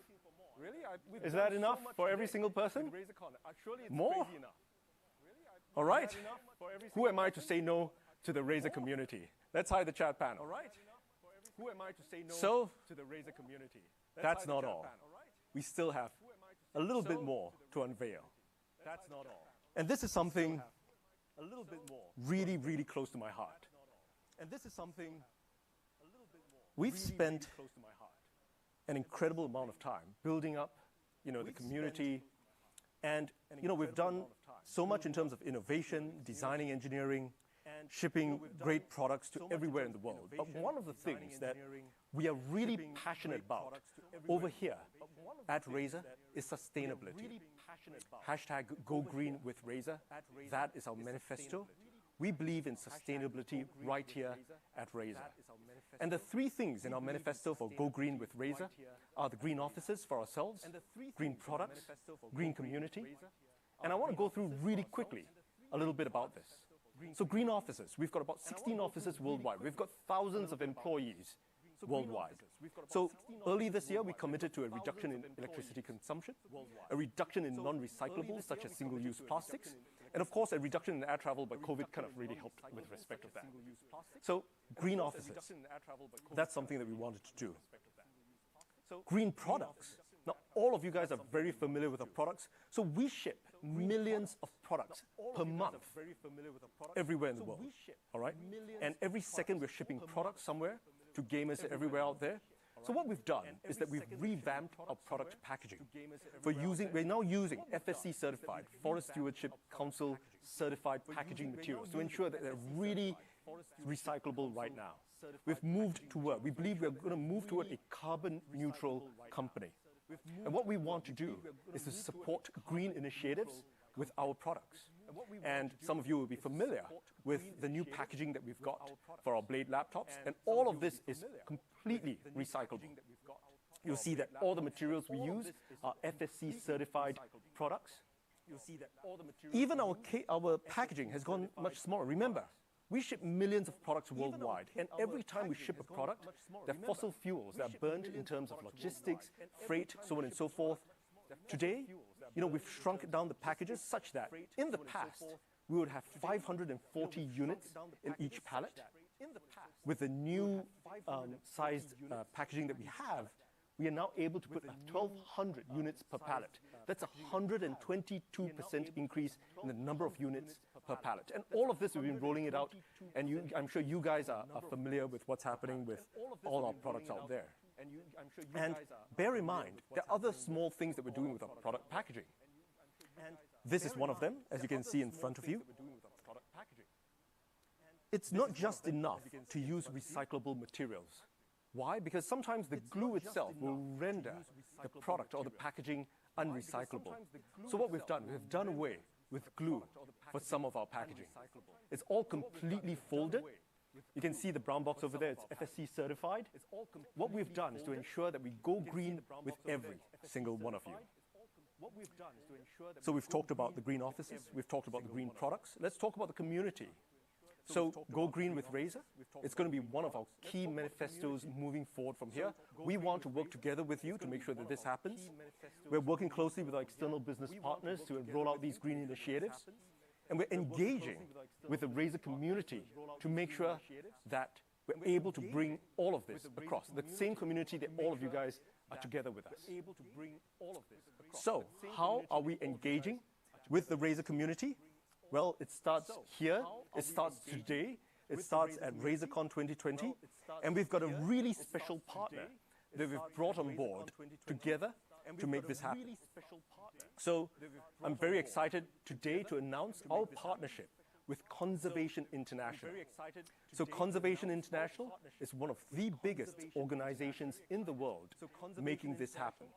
Is that enough for every single person? More? All right. Who am I to say no to the Razer community? Let's hide the chat panel. Who am I to say no to the Razer community? That's not all. We still have a little bit more to unveil. That's not all. And this is something a little bit more really, really close to my heart. And this is something a little bit more we've spent an incredible amount of time building up, the community, and we've done so much in terms of innovation, designing, engineering, shipping great products to everywhere in the world. But one of the things that we are really passionate about over here at Razer is sustainability. Hashtag Go Green with Razer. That is our manifesto. We believe in sustainability right here at Razer. And the 3 things in our manifesto for Go Green with Razer are the green offices for ourselves, green products, green community. And I want to go through really quickly a little bit about this. So green offices, we've got about 16 offices worldwide. We've got thousands of employees worldwide. So early this year, we committed to a reduction in electricity consumption, a reduction in non-recyclables such as single-use plastics, and of course, a reduction in air travel, but COVID kind of really helped with respect to that. So green offices, that's something that we wanted to do. Green products. Now, all of you guys are very familiar with our products, so we ship millions of products per month everywhere in the world, all right? And every second we're shipping products somewhere to gamers everywhere out there. So what we've done is that we've revamped our product packaging. We're now using FSC certified, Forest Stewardship Council certified packaging materials to ensure that they're really recyclable right now. We've moved toward, we believe we're going to move toward a carbon neutral company. And what we want to do is to support green initiatives with our products. And some of you will be familiar with the new packaging that we've got for our Blade laptops. And all of this is completely recyclable. You'll see that all the materials we use are FSC certified products. Even our packaging has gone much smaller. Remember, we ship millions of products worldwide, and every time we ship a product, there are fossil fuels that are burned in terms of logistics, freight, so on and so forth. Today, we've shrunk down the packages such that in the past, we would have 540 units in each pallet. With the new sized packaging that we have, we are now able to put 1,200 units per pallet. That's a 122% increase in the number of units per pallet. And all of this, we've been rolling it out, and I'm sure you guys are familiar with what's happening with all our products out there. And bear in mind, there are other small things that we're doing with our product packaging. This is one of them, as you can see in front of you. It's not just enough to use recyclable materials. Why? Because sometimes the glue itself will render the product or the packaging unrecyclable. So what we've done away with glue for some of our packaging. It's all completely folded. You can see the brown box over there, it's FSC certified. What we've done is to ensure that we go green with every single one of you. So we've talked about the green offices, we've talked about the green products. Let's talk about the community. So Go Green with Razer, it's going to be one of our key manifestos moving forward from here. We want to work together with you to make sure that this happens. We're working closely with our external business partners to roll out these green initiatives. And we're engaging with the Razer community to make sure that we're able to bring all of this across, the same community that all of you guys are together with us. So, how are we engaging with the Razer community? Well, it starts here, it starts today, it starts at Razer Con 2020, and we've got a really special partner that we've brought on board together to make this happen. So I'm very excited today to announce our partnership with Conservation International. So Conservation International is one of the biggest organizations in the world making this happen.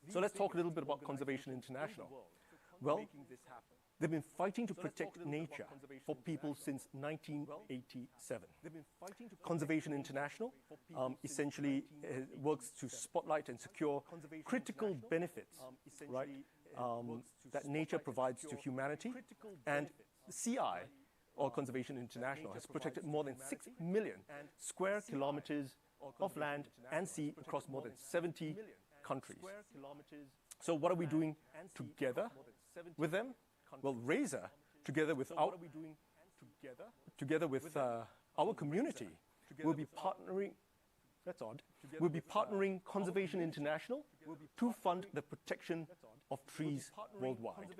So let's talk a little bit about Conservation International. Well, they've been fighting to protect nature for people since 1987. Conservation International essentially works to spotlight and secure critical benefits, right, that nature provides to humanity. And CI, or Conservation International, has protected more than 6 million square kilometers of land and sea across more than 70 countries. So what are we doing together with them? Well, Razer, together with our community, will be partnering, that's odd, will be partnering Conservation International to fund the protection of trees worldwide.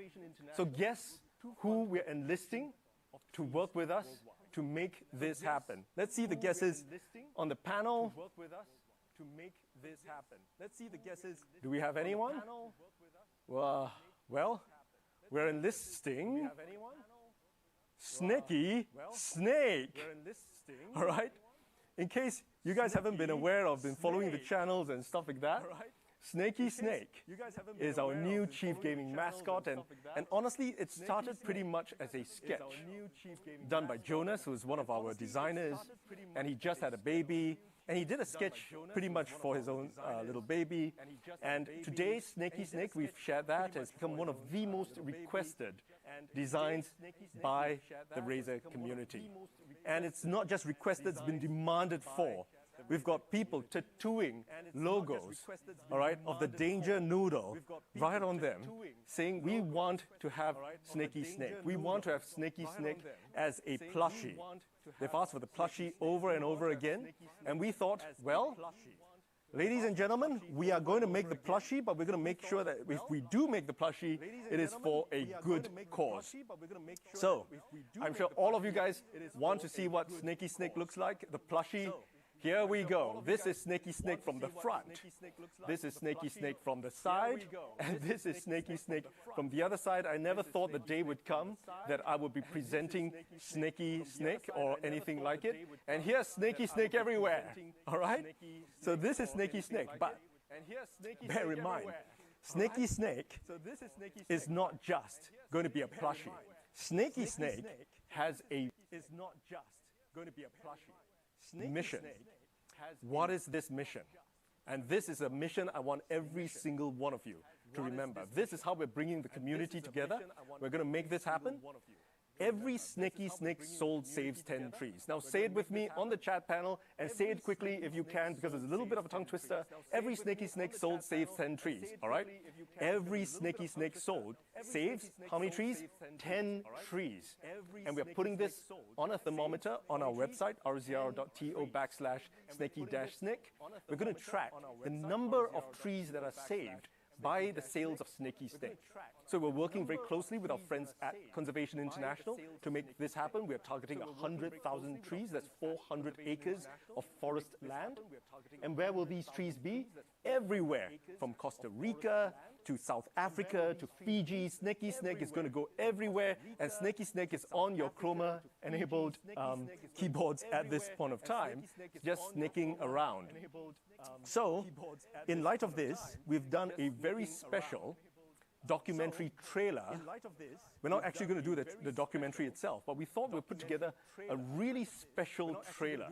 So guess who we're enlisting to work with us to make this happen? Let's see the guesses on the panel. Do we have anyone? Well, we're enlisting Snaky Snake. All right? In case you guys haven't been aware of, been following the channels and stuff like that, Snaky Snake is our new chief gaming mascot, and honestly, it started pretty much as a sketch done by Jonas, who is one of our designers, and he just had a baby, and he did a sketch pretty much for his own little baby. And today, Snaky Snake, we've shared that, has become one of the most requested designs by the Razer community. And it's not just requested, it's been demanded for. We've got people tattooing logos, all right, of the Danger Noodle right on them, saying we want to have Snaky Snake. We want to have Snaky Snake as a plushie. They've asked for the plushie over and over again, and we thought, well, ladies and gentlemen, we are going to make the plushie, but we're going to make sure that if we do make the plushie, it is for a good cause. So, I'm sure all of you guys want to see what Snaky Snake looks like, the plushie. Here we go. This is Snaky Snake from the front. This is Snaky Snake from the side. And this is Snaky Snake from the other side. I never thought the day would come that I would be presenting Snaky Snake or anything like it. And here's Snaky Snake everywhere. All right? So this is Snaky Snake. But bear in mind, Snaky Snake is not just going to be a plushie. Snaky Snake has a mission. What is this mission? And this is a mission I want every single one of you to remember. This is how we're bringing the community together. We're going to make this happen. Every snaky snake sold saves 10 trees. Now say it with me on the chat panel, and say it quickly if you can, because it's a little bit of a tongue twister. Every snaky snake sold saves 10 trees, all right? Every snaky snake sold saves how many trees? 10 trees. And we're putting this on a thermometer on our website, rzr.to/snaky-snake. We're going to track the number of trees that are saved by the sales of snaky snake. So we're working very closely with our friends at Conservation International to make this happen. We're targeting 100,000 trees. That's 400 acres of forest land. And where will these trees be? Everywhere, from Costa Rica to South Africa to Fiji. Snaky snake is going to go everywhere, and snaky snake is on your Chroma-enabled keyboards at this point of time, just snaking around. So, in light of this, we've done a very special documentary trailer. We're not actually going to do the documentary itself, but we thought we'd put together a really special trailer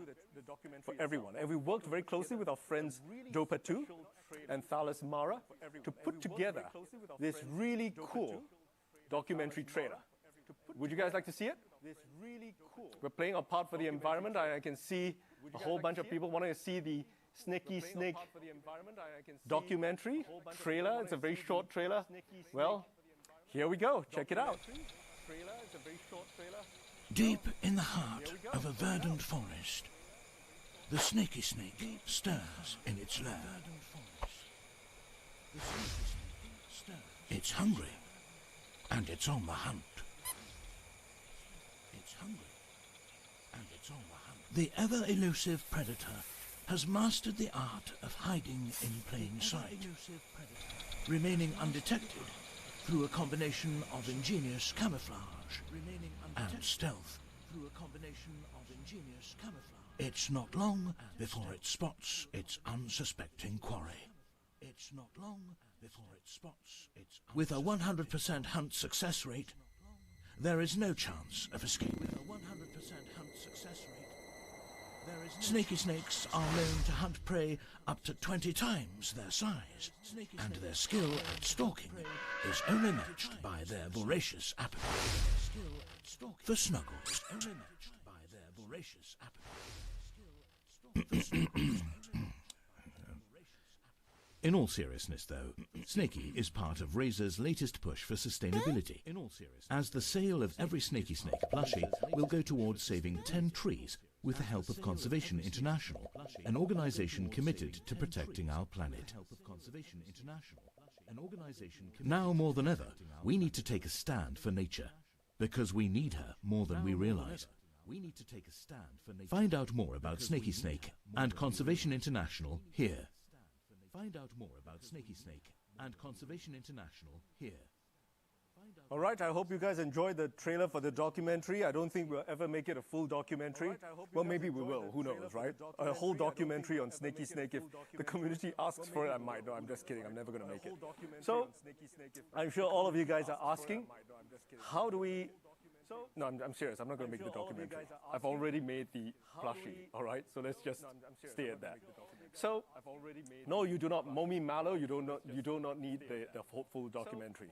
for everyone. And we worked very closely with our friends Dopatu and Thalas Mara to put together this really cool documentary trailer. Would you guys like to see it? We're playing our part for the environment. I can see a whole bunch of people wanting to see the Snaky Snake documentary trailer. It's a very short trailer. Well, here we go. Check it out. Deep in the heart of a verdant forest, the snaky snake stirs in its lair. It's hungry, and it's on the hunt. The ever-elusive predator has mastered the art of hiding in plain sight, remaining undetected through a combination of ingenious camouflage and stealth. It's not long before it spots its unsuspecting quarry. With a 100% hunt success rate, there is no chance of escape. Snaky snakes are known to hunt prey up to 20 times their size, and their skill at stalking is only matched by their voracious appetite for snuggles. In all seriousness, though, Snaky is part of Razer's latest push for sustainability, as the sale of every Snaky Snake plushie will go towards saving 10 trees with the help of Conservation International, an organisation committed to protecting our planet. Now more than ever, we need to take a stand for nature, because we need her more than we realise. Find out more about Snaky Snake and Conservation International here. Find out more about Snaky Snake and Conservation International here. All right, I hope you guys enjoyed the trailer for the documentary. I don't think we'll ever make it a full documentary. Well, maybe we will, who knows, right? A whole documentary on Snaky Snake. If the community asks for it, I might. No, I'm just kidding. I'm never going to make it. So, I'm sure all of you guys are asking, how do we... No, I'm serious. I'm not going to make the documentary. I've already made the plushie, all right? So let's just stay at that. So, no, you do not, Momi Mallow, you do not need the full documentary.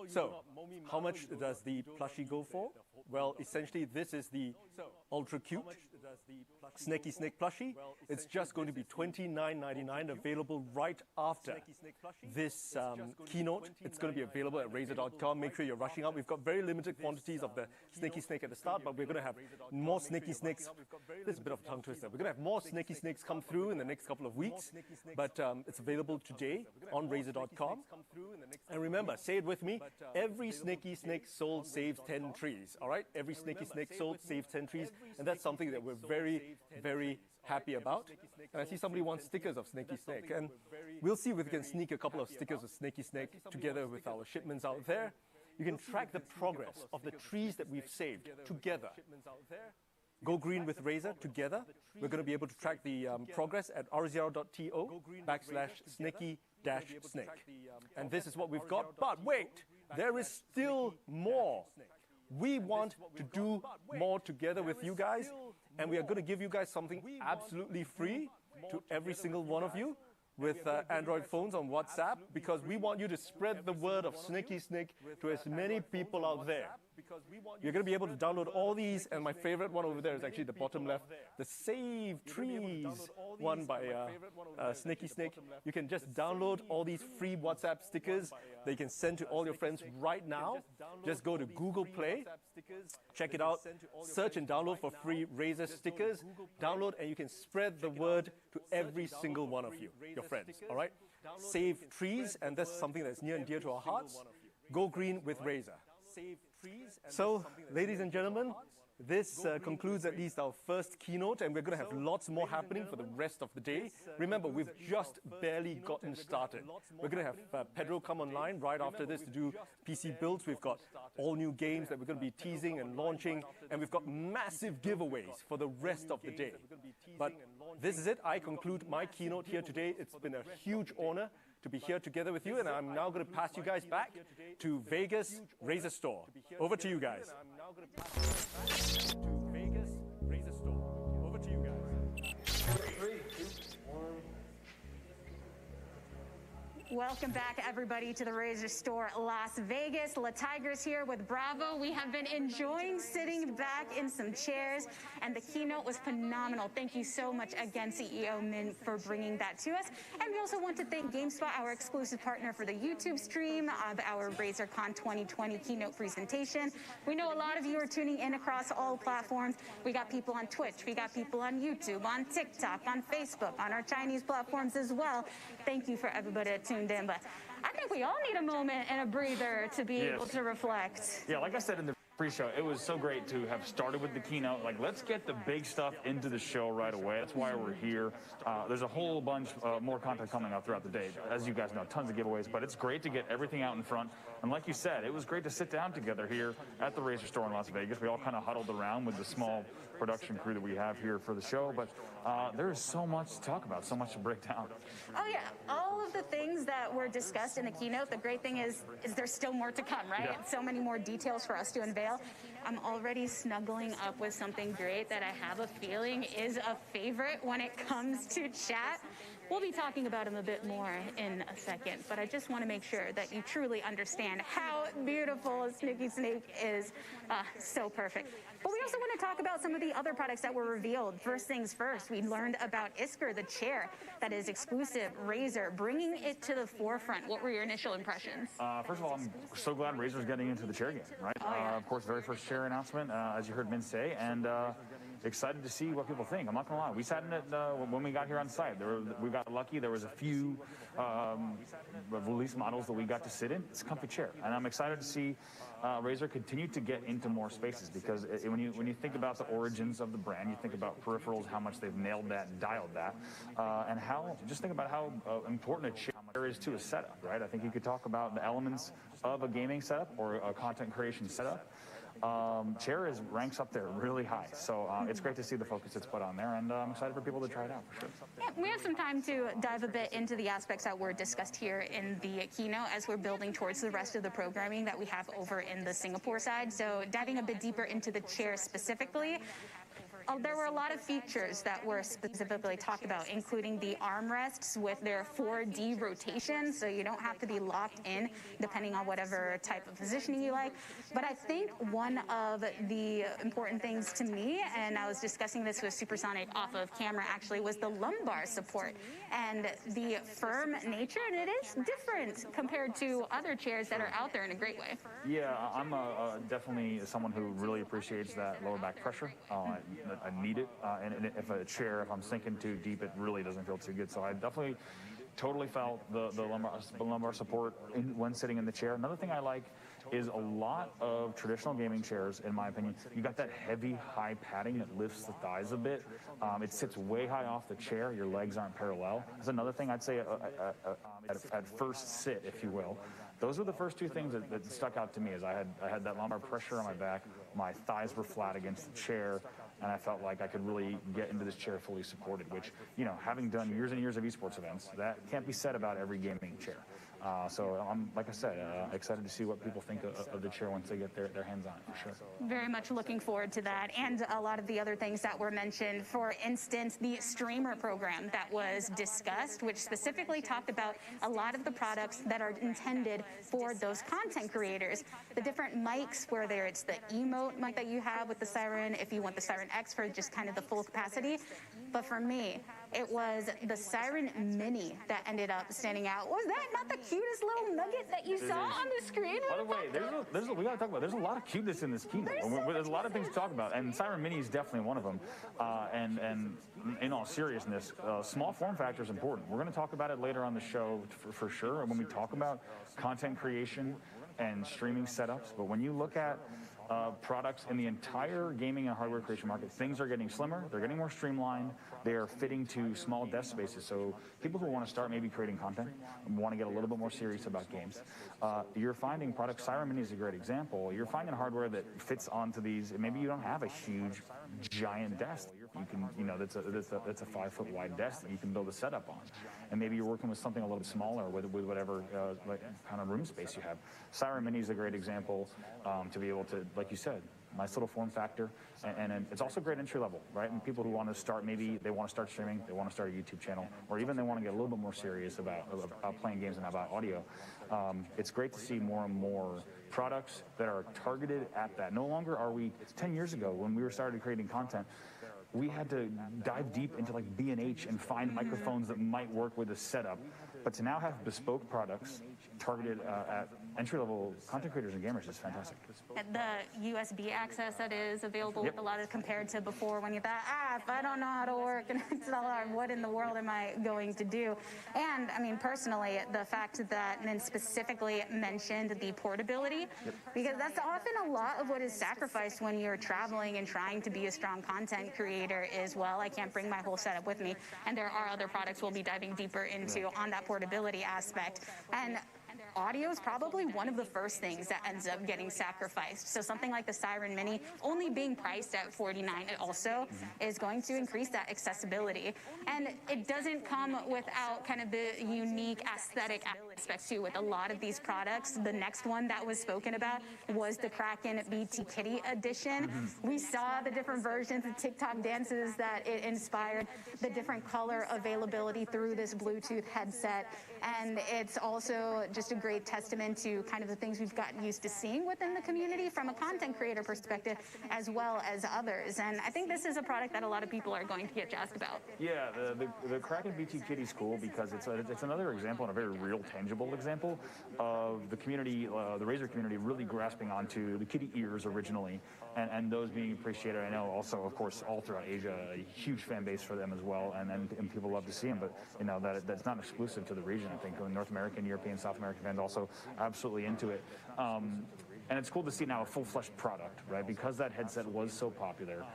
So, how much does the plushie go for? Well, essentially, this is the ultra cute Snaky Snake plushie. It's just going to be $29.99, available right after this keynote. It's going to be available at Razer.com. Make sure you're rushing out. We've got very limited quantities of the Snaky Snake at the start, but we're going to have more Snaky Snakes. This is a bit of a tongue twister. We're going to have more Snaky Snakes come through in the next couple of weeks, but it's available today on Razer.com. And remember, say it with me, every Snaky Snake sold saves 10 trees, all right? Every Snaky Snake sold saves 10 trees, and that's something that we're very, very happy about. And I see somebody wants stickers of Snaky Snake, and we'll see if we can sneak a couple of stickers of Snaky Snake together with our shipments out there. You can track the progress of the trees that we've saved together. Go Green with Razer together. We're going to be able to track the progress at rzr.to/snaky-snake. And this is what we've got. But wait, there is still more. We want to do more together with you guys, and we are going to give you guys something absolutely free to every single one of you with Android phones on WhatsApp, because we want you to spread the word of Snaky Snake to as many people out there. You're going to be able to download all these, and my favorite one over there is actually the bottom left, the Save Trees one by Snaky Snake. You can just download all these free WhatsApp stickers that you can send to all your friends right now. Just go to Google Play, check it out, search and download for free Razer stickers, download, and you can spread the word to every single one of you, your friends, all right? Save trees, and that's something that's near and dear to our hearts. Go green with Razer. So, ladies and gentlemen, this concludes at least our first keynote, and we're going to have lots more happening for the rest of the day. Remember, we've just barely gotten started. We're going to have Pedro come online right after this to do PC builds. We've got all new games that we're going to be teasing and launching, and we've got massive giveaways for the rest of the day. But this is it. I conclude my keynote here today. It's been a huge honor to be here together with you, and I'm now going to pass you guys back to Vegas Razer Store. Over to you guys. Over to you guys. 3, 2, 1. Welcome back, everybody, to the Razer Store Las Vegas. La Tiger's here with Bravo. We have been enjoying sitting back in some chairs, and the keynote was phenomenal. Thank you so much again, CEO Min, for bringing that to us. And we also want to thank GameSpot, our exclusive partner for the YouTube stream of our Razer Con 2020 keynote presentation. We know a lot of you are tuning in across all platforms. We got people on Twitch, we got people on YouTube, on TikTok, on Facebook, on our Chinese platforms as well. Thank you for everybody that tuned in, but I think we all need a moment and a breather to be able to reflect. Yeah, like I said in the pre-show, it was so great to have started with the keynote. Like, let's get the big stuff into the show right away. That's why we're here. There's a whole bunch more content coming out throughout the day. As you guys know, tons of giveaways, but it's great to get everything out in front. And like you said, it was great to sit down together here at the Razer Store in Las Vegas. We all kind of huddled around with the small production crew that we have here for the show, but there is so much to talk about, so much to break down. Oh yeah, all of the things that were discussed in the keynote, the great thing is there's still more to come, right? Yeah. So many more details for us to unveil. I'm already snuggling up with something great that I have a feeling is a favorite when it comes to chat. We'll be talking about him a bit more in a second, but I just want to make sure that you truly understand how beautiful Snaky Snake is. So perfect. But we also want to talk about some of the other products that were revealed. First things first, we learned about Isker, the chair that is exclusive Razer, bringing it to the forefront. What were your initial impressions? First of all, I'm so glad Razer's getting into the chair game, right? Oh, yeah. Of course, very first chair announcement, as you heard Min say, and excited to see what people think. I'm not gonna lie, we sat in it when we got here on site. We got lucky. There was a few release models that we got to sit in. It's a comfy chair, and I'm excited to see Razer continue to get into more spaces, because when you think about the origins of the brand, you think about peripherals, how much they've nailed that and dialed that, and just think about how important a chair is to a setup, right? I think you could talk about the elements of a gaming setup or a content creation setup. Chair ranks up there really high, so it's great to see the focus it's put on there, and I'm excited for people to try it out for sure. Yeah, we have some time to dive a bit into the aspects that were discussed here in the keynote as we're building towards the rest of the programming that we have over in the Singapore side. So diving a bit deeper into the chair specifically, there were a lot of features that were specifically talked about, including the armrests with their 4D rotation, so you don't have to be locked in depending on whatever type of positioning you like. But I think one of the important things to me, and I was discussing this with Supersonic off of camera actually, was the lumbar support and the firm nature, and it is different compared to other chairs that are out there in a great way. Yeah, I'm definitely someone who really appreciates that lower back pressure. I need it, and if I'm sinking too deep, it really doesn't feel too good. So I definitely totally felt the lumbar support when sitting in the chair. Another thing I like is a lot of traditional gaming chairs, in my opinion, you got that heavy, high padding that lifts the thighs a bit. It sits way high off the chair. Your legs aren't parallel. That's another thing I'd say at first sit, if you will. Those were the first two things that stuck out to me. Is I had that lumbar pressure on my back, my thighs were flat against the chair, and I felt like I could really get into this chair fully supported, which, you know, having done years and years of esports events, that can't be said about every gaming chair. So I'm, like I said, excited to see what people think of the chair once they get their hands on it, for sure. Very much looking forward to that, and a lot of the other things that were mentioned. For instance, the streamer program that was discussed, which specifically talked about a lot of the products that are intended for those content creators. The different mics, whether it's the emote mic that you have with the Siren, if you want the Siren X for just kind of the full capacity. But for me, it was the Siren Mini that ended up standing out. Was that not the cutest little nugget that you saw on the screen? By the way, we gotta talk about. There's a lot of cuteness in this keynote. There's a lot of things to talk about, and Siren Mini is definitely one of them. And in all seriousness, small form factor is important. We're going to talk about it later on the show for sure when we talk about content creation and streaming setups. But when you look at products in the entire gaming and hardware creation market, things are getting slimmer, they're getting more streamlined, they're fitting to small desk spaces. So people who want to start maybe creating content, want to get a little bit more serious about games, you're finding products, Siren Mini is a great example, you're finding hardware that fits onto these, and maybe you don't have a huge, giant desk. You can, you know, that's a 5 foot wide desk that you can build a setup on. And maybe you're working with something a little bit smaller with whatever kind of room space you have. Siren Mini is a great example to be able to, like you said, nice little form factor, and it's also great entry level, right? And people who want to start, maybe they want to start streaming, they want to start a YouTube channel, or even they want to get a little bit more serious about playing games and about audio. It's great to see more and more products that are targeted at that. No longer are we, 10 years ago when we were started creating content, we had to dive deep into like B&H and find microphones that might work with a setup. But to now have bespoke products targeted at entry-level content creators and gamers is fantastic. The USB access that is available with a lot of compared to before when you thought, if I don't know how to work an XLR, what in the world am I going to do? And I mean, personally, the fact that Min specifically mentioned the portability, because that's often a lot of what is sacrificed when you're traveling and trying to be a strong content creator is, well, I can't bring my whole setup with me. And there are other products we'll be diving deeper into on that portability aspect. And audio is probably one of the first things that ends up getting sacrificed. So something like the Siren Mini, only being priced at $49, it also is going to increase that accessibility. And it doesn't come without kind of the unique aesthetic aspects too with a lot of these products. The next one that was spoken about was the Kraken BT Kitty edition. We saw the different versions of TikTok dances that it inspired, the different color availability through this Bluetooth headset. And it's also just a great testament to kind of the things we've gotten used to seeing within the community from a content creator perspective as well as others. And I think this is a product that a lot of people are going to get jazzed about. Yeah, the Kraken BT Kitty is cool because it's another example and a very real, tangible example of the community, the Razer community really grasping onto the kitty ears originally and those being appreciated. I know also, of course, all throughout Asia, a huge fan base for them as well, and people love to see them, but you know, that's not exclusive to the region. I think North American, European, South American fans also absolutely into it. And it's cool to see now a full-fledged product, right? Because that headset was so popular,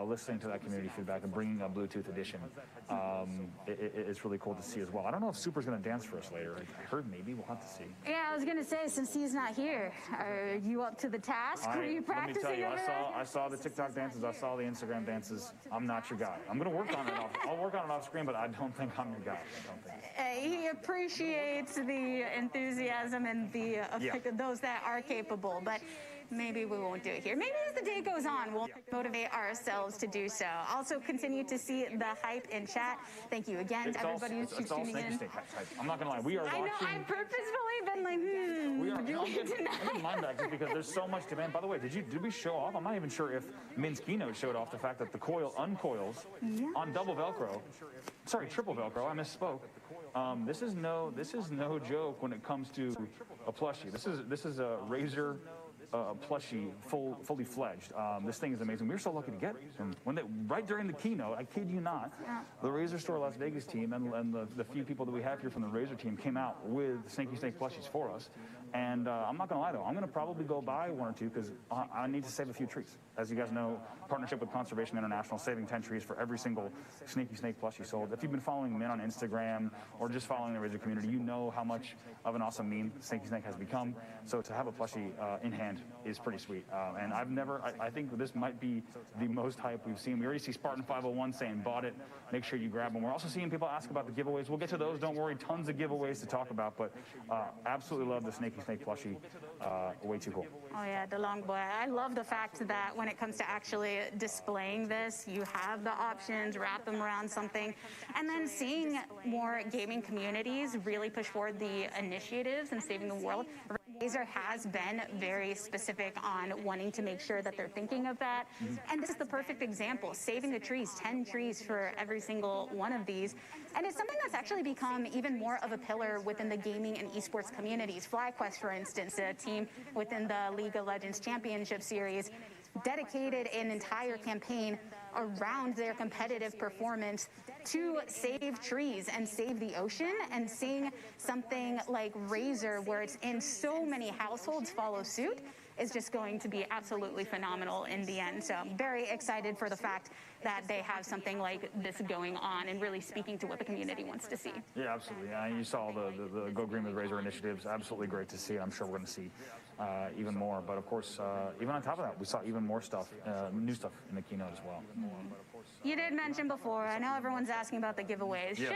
listening to that community feedback and bringing a Bluetooth edition, it's really cool to see as well. I don't know if Super's going to dance for us later. I heard maybe. We'll have to see. Yeah, I was going to say, since he's not here, are you up to the task? Were you practicing? Let me tell you, I saw the TikTok dances. I saw the Instagram dances. I'm not your guy. I'm going to work on it. I'll work on it off screen, but I don't think I'm your guy. I don't think. He appreciates the enthusiasm and the effect of those that are capable, but maybe we won't do it here. Maybe as the day goes on, we'll motivate ourselves to do so. Also continue to see the hype in chat. Thank you again to everybody who's tuning in. I'm not going to lie. We are watching. I know, I've purposefully been like, I'm getting mind back just because there's so much demand. By the way, did we show off? I'm not even sure if Min's keynote showed off the fact that the coil uncoils on double Velcro. Sorry, triple Velcro. I misspoke. This is no joke when it comes to a plushie. This is a Razer plushie, fully fledged. This thing is amazing. We were so lucky to get it. Right during the keynote, I kid you not, the Razer Store Las Vegas team and the few people that we have here from the Razer team came out with Snaky Snake plushies for us. And I'm not going to lie, though. I'm going to probably go buy one or two because I need to save a few trees. as you guys know, partnership with Conservation International, saving 10 trees for every single Sneaky Snake plushie sold. If you've been following Min on Instagram or just following the Razer community, you know how much of an awesome meme Sneaky Snake has become. So to have a plushie in hand is pretty sweet. And I think this might be the most hype we've seen. We already see Spartan 501 saying bought it. Make sure you grab them. We're also seeing people ask about the giveaways. We'll get to those. Don't worry. Tons of giveaways to talk about. But absolutely love the Sneaky Snake plushie. Way too cool. Oh yeah, the long boy. I love the fact that when it comes to actually displaying this, you have the options, wrap them around something, and then seeing more gaming communities really push forward the initiatives and saving the world. Razer has been very specific on wanting to make sure that they're thinking of that. And this is the perfect example, saving the trees, 10 trees for every single one of these. And it's something that's actually become even more of a pillar within the gaming and esports communities. FlyQuest, for instance, a team within the League of Legends Championship Series, dedicated an entire campaign around their competitive performance to save trees and save the ocean. And seeing something like Razer, where it's in so many households, follow suit is just going to be absolutely phenomenal in the end. So I'm very excited for the fact that they have something like this going on and really speaking to what the community wants to see. Yeah, absolutely. You saw the Go Green with Razer initiatives. Absolutely great to see. I'm sure we're going to see even more. But of course, even on top of that, we saw even more stuff, new stuff in the keynote as well. You did mention before, I know everyone's asking about the giveaways. Yes.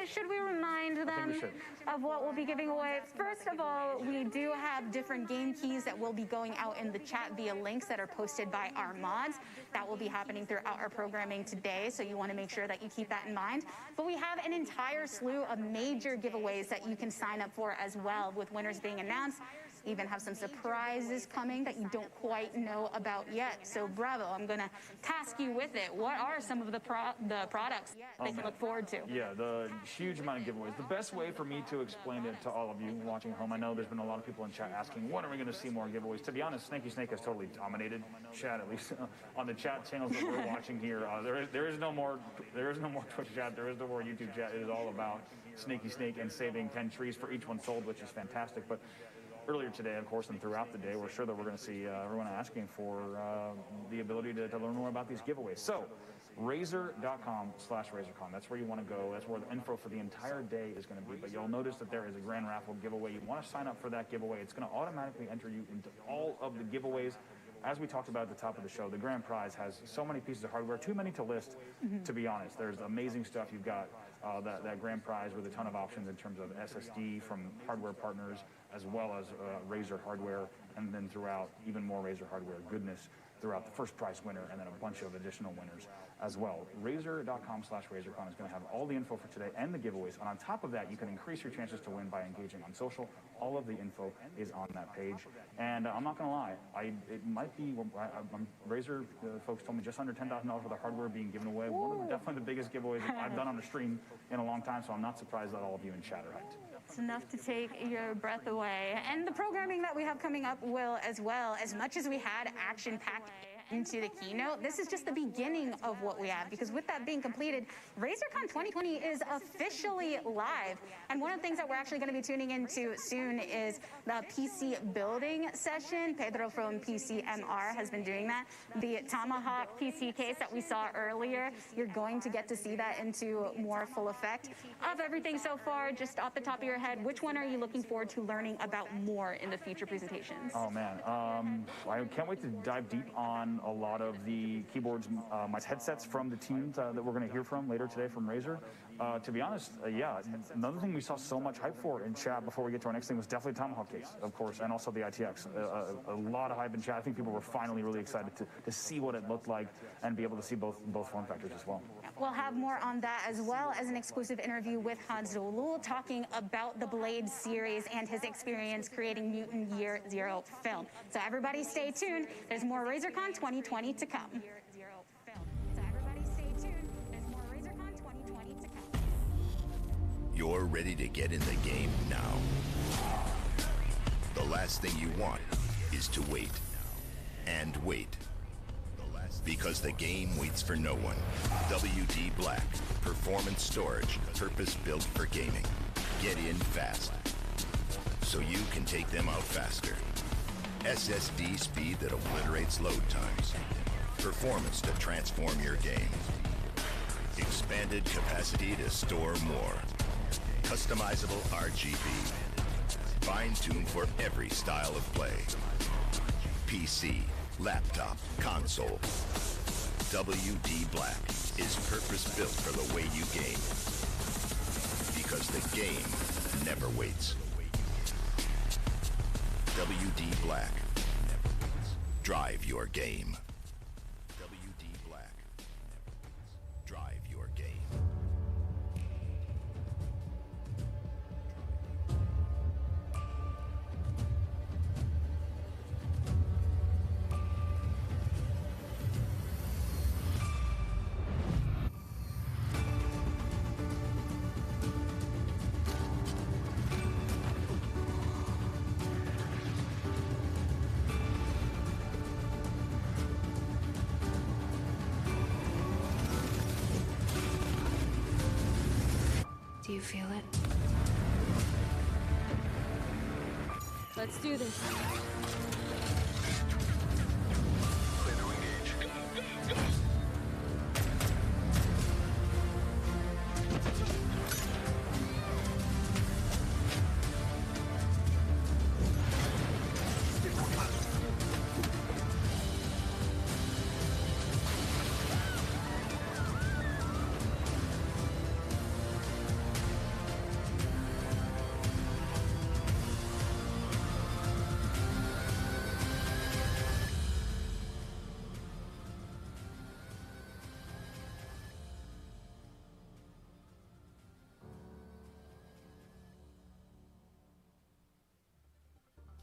Should we remind them of what we'll be giving away? First of all, we do have different game keys that will be going out in the chat via links that are posted by our mods. That will be happening throughout our programming today, so you want to make sure that you keep that in mind. But we have an entire slew of major giveaways that you can sign up for as well, with winners being announced. Even have some surprises coming that you don't quite know about yet. So bravo, I'm gonna task you with it. What are some of the products they can look forward to? Yeah, the huge amount of giveaways. The best way for me to explain it to all of you watching at home, I know there's been a lot of people in chat asking, when are we gonna see more giveaways? To be honest, Sneaky Snake has totally dominated chat, at least on the chat channels that we're watching here. There is no more Twitch chat, there is no more YouTube chat. It is all about Sneaky Snake and saving 10 trees for each one sold, which is fantastic. But earlier today, of course, and throughout the day, we're sure that we're going to see everyone asking for the ability to learn more about these giveaways. So, Razer.com/RazerCon. That's where you want to go. That's where the info for the entire day is going to be. But you'll notice that there is a grand raffle giveaway. You want to sign up for that giveaway. It's going to automatically enter you into all of the giveaways. As we talked about at the top of the show, the grand prize has so many pieces of hardware, too many to list, to be honest. There's amazing stuff. You've got that grand prize with a ton of options in terms of SSD from hardware partners, as well as Razer hardware, and then throughout even more Razer hardware goodness throughout the first prize winner, and then a bunch of additional winners as well. Razer.com/RazerCon is going to have all the info for today and the giveaways. And on top of that, you can increase your chances to win by engaging on social. All of the info is on that page. And I'm not going to lie, it might be, Razer folks told me just under $10,000 worth of hardware being given away. One of definitely the biggest giveaways I've done on a stream in a long time, so I'm not surprised that all of you in chat are hyped. It's enough to take your breath away. And the programming that we have coming up will as well. As much as we had action-packed into the keynote, this is just the beginning of what we have, because with that being completed, RazerCon 2020 is officially live. And one of the things that we're actually going to be tuning into soon is the PC building session. Pedro from PCMR has been doing that. The Tomahawk PC case that we saw earlier, you're going to get to see that into more full effect. Of everything so far, just off the top of your head, which one are you looking forward to learning about more in the future presentations? Oh man, I can't wait to dive deep on a lot of the keyboards, my headsets from the teams that we're going to hear from later today from Razer. To be honest, yeah, another thing we saw so much hype for in chat before we get to our next thing was definitely Tomahawk case, of course, and also the ITX. A lot of hype in chat. I think people were finally really excited to see what it looked like and be able to see both form factors as well. We'll have more on that, as well as an exclusive interview with Hanzolul talking about the Blade series and his experience creating Mutant Year Zero film. So everybody stay tuned. There's more RazerCon 2020 to come. You're ready to get in the game now. The last thing you want is to wait. And wait. Because the game waits for no one. WD Black. Performance storage. Purpose-built for gaming. Get in fast. So you can take them out faster. SSD speed that obliterates load times. Performance to transform your game. Expanded capacity to store more. Customizable RGB. Fine-tuned for every style of play. PC, laptop, console. WD Black is purpose-built for the way you game. Because the game never waits. WD Black. Drive your game. WD Black. Drive your game. Do you feel it? Let's do this.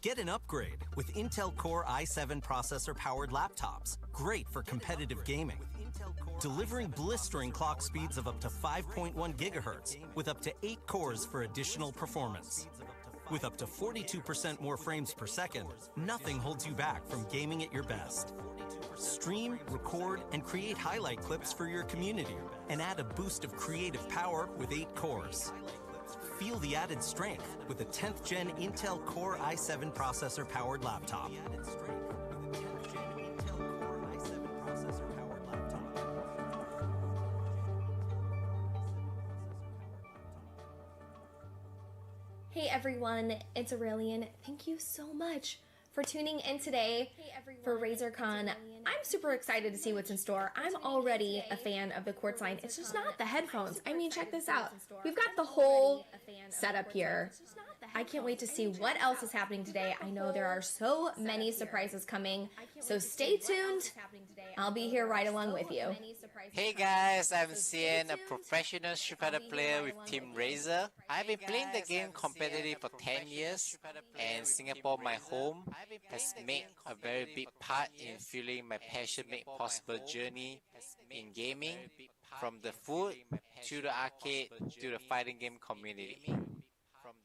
Get an upgrade with Intel Core i7 processor-powered laptops. Great for competitive gaming. Delivering blistering clock speeds of up to 5.1 gigahertz with up to 8 cores for additional performance. With up to 42% more frames per second, nothing holds you back from gaming at your best. Stream, record, and create highlight clips for your community, and add a boost of creative power with 8 cores. Feel the added strength with a 10th Gen Intel Core i7 processor-powered laptop. Hey everyone, it's Aurelian. Thank you so much for tuning in today for Razer Con. I'm super excited to see what's in store. I'm already a fan of the Quartz line. It's just not the headphones. I mean, check this out. We've got the whole setup here. I can't wait to see what else is happening today. I know there are so many surprises coming, so stay tuned. I'll be here right along with you. Hey guys, I'm Cian, a professional Street Fighter player with Team Razer. I've been playing the game competitively for 10 years, and Singapore, my home, has made a very big part in fueling my passion make possible journey in gaming, from the food to the arcade to the fighting game community.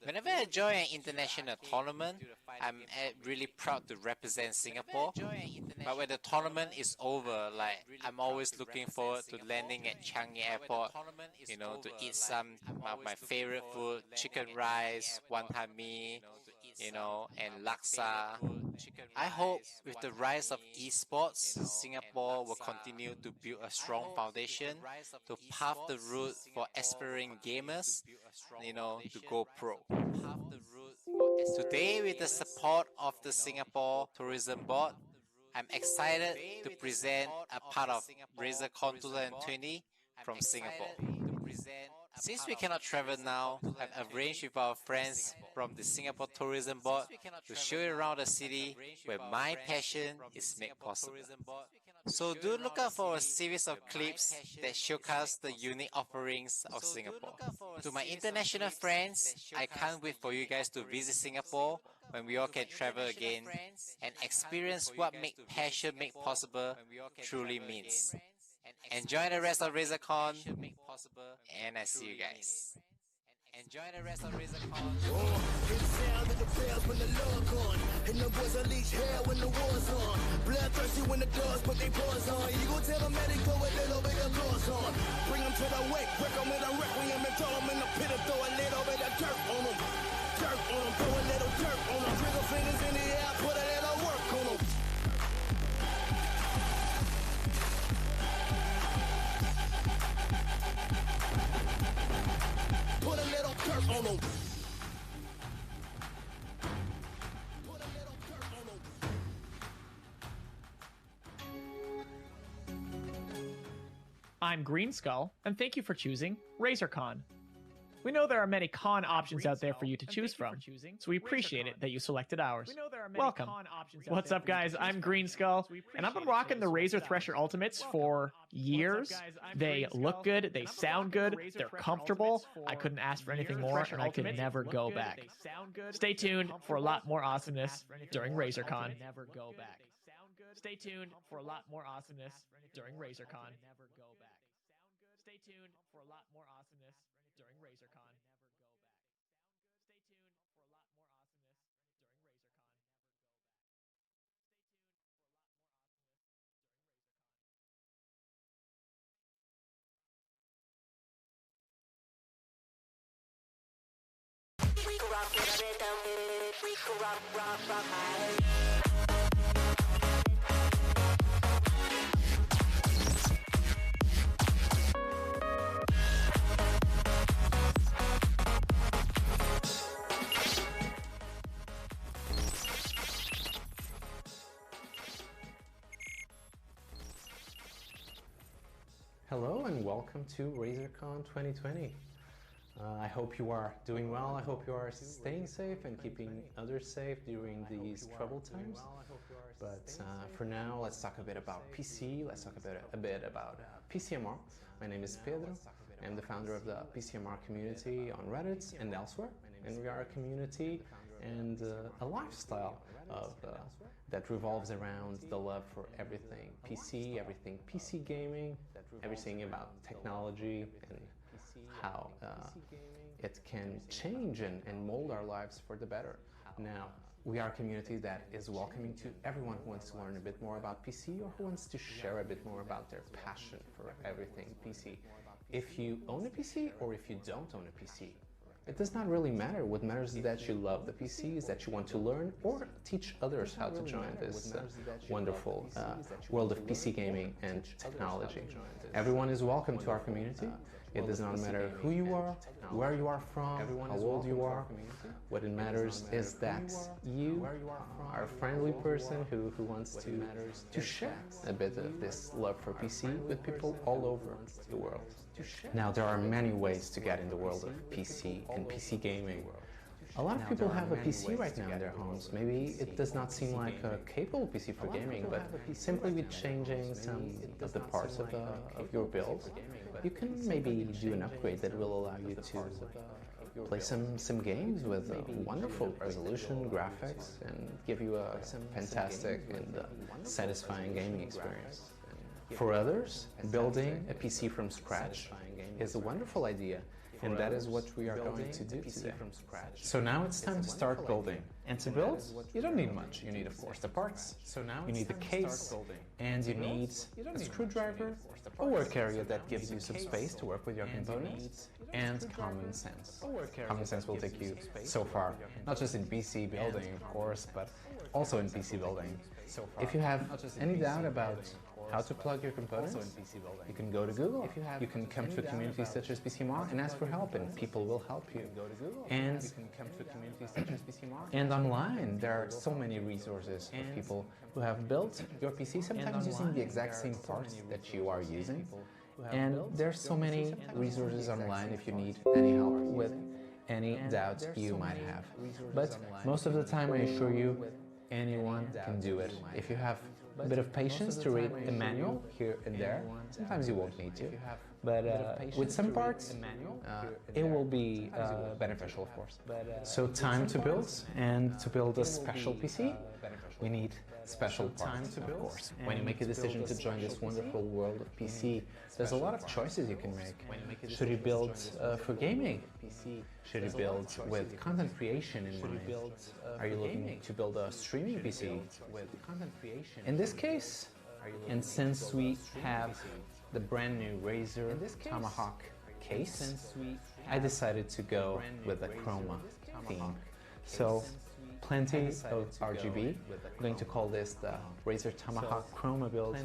Whenever I join an international tournament, I'm really proud to represent Singapore. But when the tournament is over, I'm always looking forward to landing at Changi Airport, to eat some of my favorite food, chicken rice, wonton mee, and laksa. I hope with the rise of esports, Singapore will continue to build a strong foundation to pave the route for aspiring gamers, to go pro. Today, with the support of the Singapore Tourism Board, I'm excited to present a part of Razer Con 2020 from Singapore. Since we cannot travel now, I've arranged with our friends from the Singapore Tourism Board to show you around the city where my passion is made possible. So do look out for a series of clips that showcase the unique offerings of Singapore. To my international friends, I can't wait for you guys to visit Singapore when we all can travel again and experience what make passion make possible truly means. Enjoy the rest of Razer Con, and I see you guys. Enjoy the rest of Razer Con. Hear the sound of the bells when the love gone, and the boys unleash hell when the war's on. Bloodthirsty when the dogs put their paws on. You gon' tell them that they go a little bit of claws on. Bring them to the wake, break them with a requiem and throw them in the pit and throw a little bit of dirt on them. Dirt on them, throw a little dirt on them. Trigger fingers in the air, put a little work on them. I'm Green Skull, and thank you for choosing Razer Con. We know there are many con options out there for you to choose from, so we appreciate it that you selected ours. Welcome. What's up, guys? I'm Green Skull, and I've been rocking the Razer Thresher Ultimates for years. They look good, they sound good, they're comfortable. I couldn't ask for anything more, and I could never go back. Stay tuned for a lot more awesomeness during Razer Con. Stay tuned for a lot more awesomeness during Razer Con. Stay tuned for a lot more awesomeness during Razer Con. Hello and welcome to Razer Con 2020. I hope you are doing well. I hope you are staying safe and keeping others safe during these troubled times. But for now, let's talk a bit about PC. Let's talk a bit about PCMR. My name is Pedro. I'm the founder of the PCMR community on Reddit and elsewhere. And we are a community and a lifestyle that revolves around the love for everything PC, everything PC gaming, everything about technology and how it can change and mold our lives for the better. Now, we are a community that is welcoming to everyone who wants to learn a bit more about PC or who wants to share a bit more about their passion for everything PC. If you own a PC or if you don't own a PC, it does not really matter. What matters is that you love the PC, is that you want to learn or teach others how to join this wonderful world of PC gaming and technology. Everyone is welcome to our community. It does not matter who you are, where you are from, how old you are. What it matters is that you are a friendly person who wants to share a bit of this love for PC with people all over the world. Now, there are many ways to get in the world of PC and PC gaming. A lot of people have a PC right now in their homes. Maybe it does not seem like a capable PC for gaming, but simply with changing some of the parts of your build, you can maybe do an upgrade that will allow you to play some games with wonderful resolution, graphics, and give you a fantastic and satisfying gaming experience. For others, building a PC from scratch is a wonderful idea, and that is what we are going to do today. So now it's time to start building. And to build, you don't need much. You need, of course, the parts. You need the case, and you need a screwdriver, a work area that gives you some space to work with your components, and common sense. Common sense will take you so far, not just in PC building, of course, but also in PC building. If you have any doubt about how to plug your components, you can go to Google. You can come to a community such as PCMR and ask for help, and people will help you. And online, there are so many resources of people who have built your PC, sometimes using the exact same parts that you are using. And there's so many resources online if you need any help with any doubt you might have. But most of the time, I assure you, anyone can do it. If you have a bit of patience to read a manual here and there, sometimes you won't need to, but with some parts, it will be beneficial, of course. So time to build, and to build a special PC, we need special parts, of course. When you make a decision to join this wonderful world of PC, there's a lot of choices you can make. Should you build for gaming? Should you build with content creation in mind? Are you looking to build a streaming PC? In this case, and since we have the brand new Razer Tomahawk case, I decided to go with a chroma theme. So plenty of RGB. I'm going to call this the Razer Tomahawk Chroma build.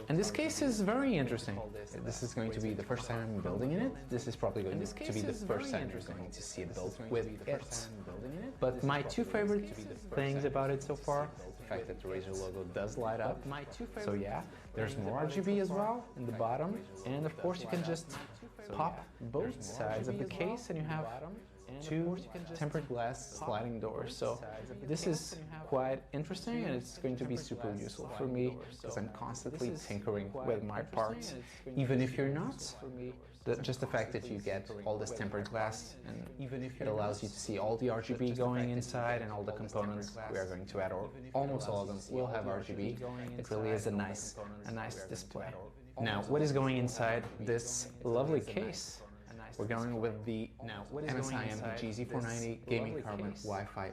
And this case is very interesting. This is going to be the first time I'm building in it. This is probably going to be the first time you're going to see it built with it. But my two favorite things about it so far, fact that the Razer logo does light up. So yeah, there's more RGB as well in the bottom. And of course you can just pop both sides of the case and you have two tempered glass sliding doors. So this is quite interesting and it's going to be super useful for me because I'm constantly tinkering with my parts. Even if you're not, just the fact that you get all this tempered glass and even if it allows you to see all the RGB going inside and all the components we are going to add, or almost all of them will have RGB. It really is a nice display. Now, what is going inside this lovely case? We're going with the MSI MPG Z490 Gaming Carbon Wi-Fi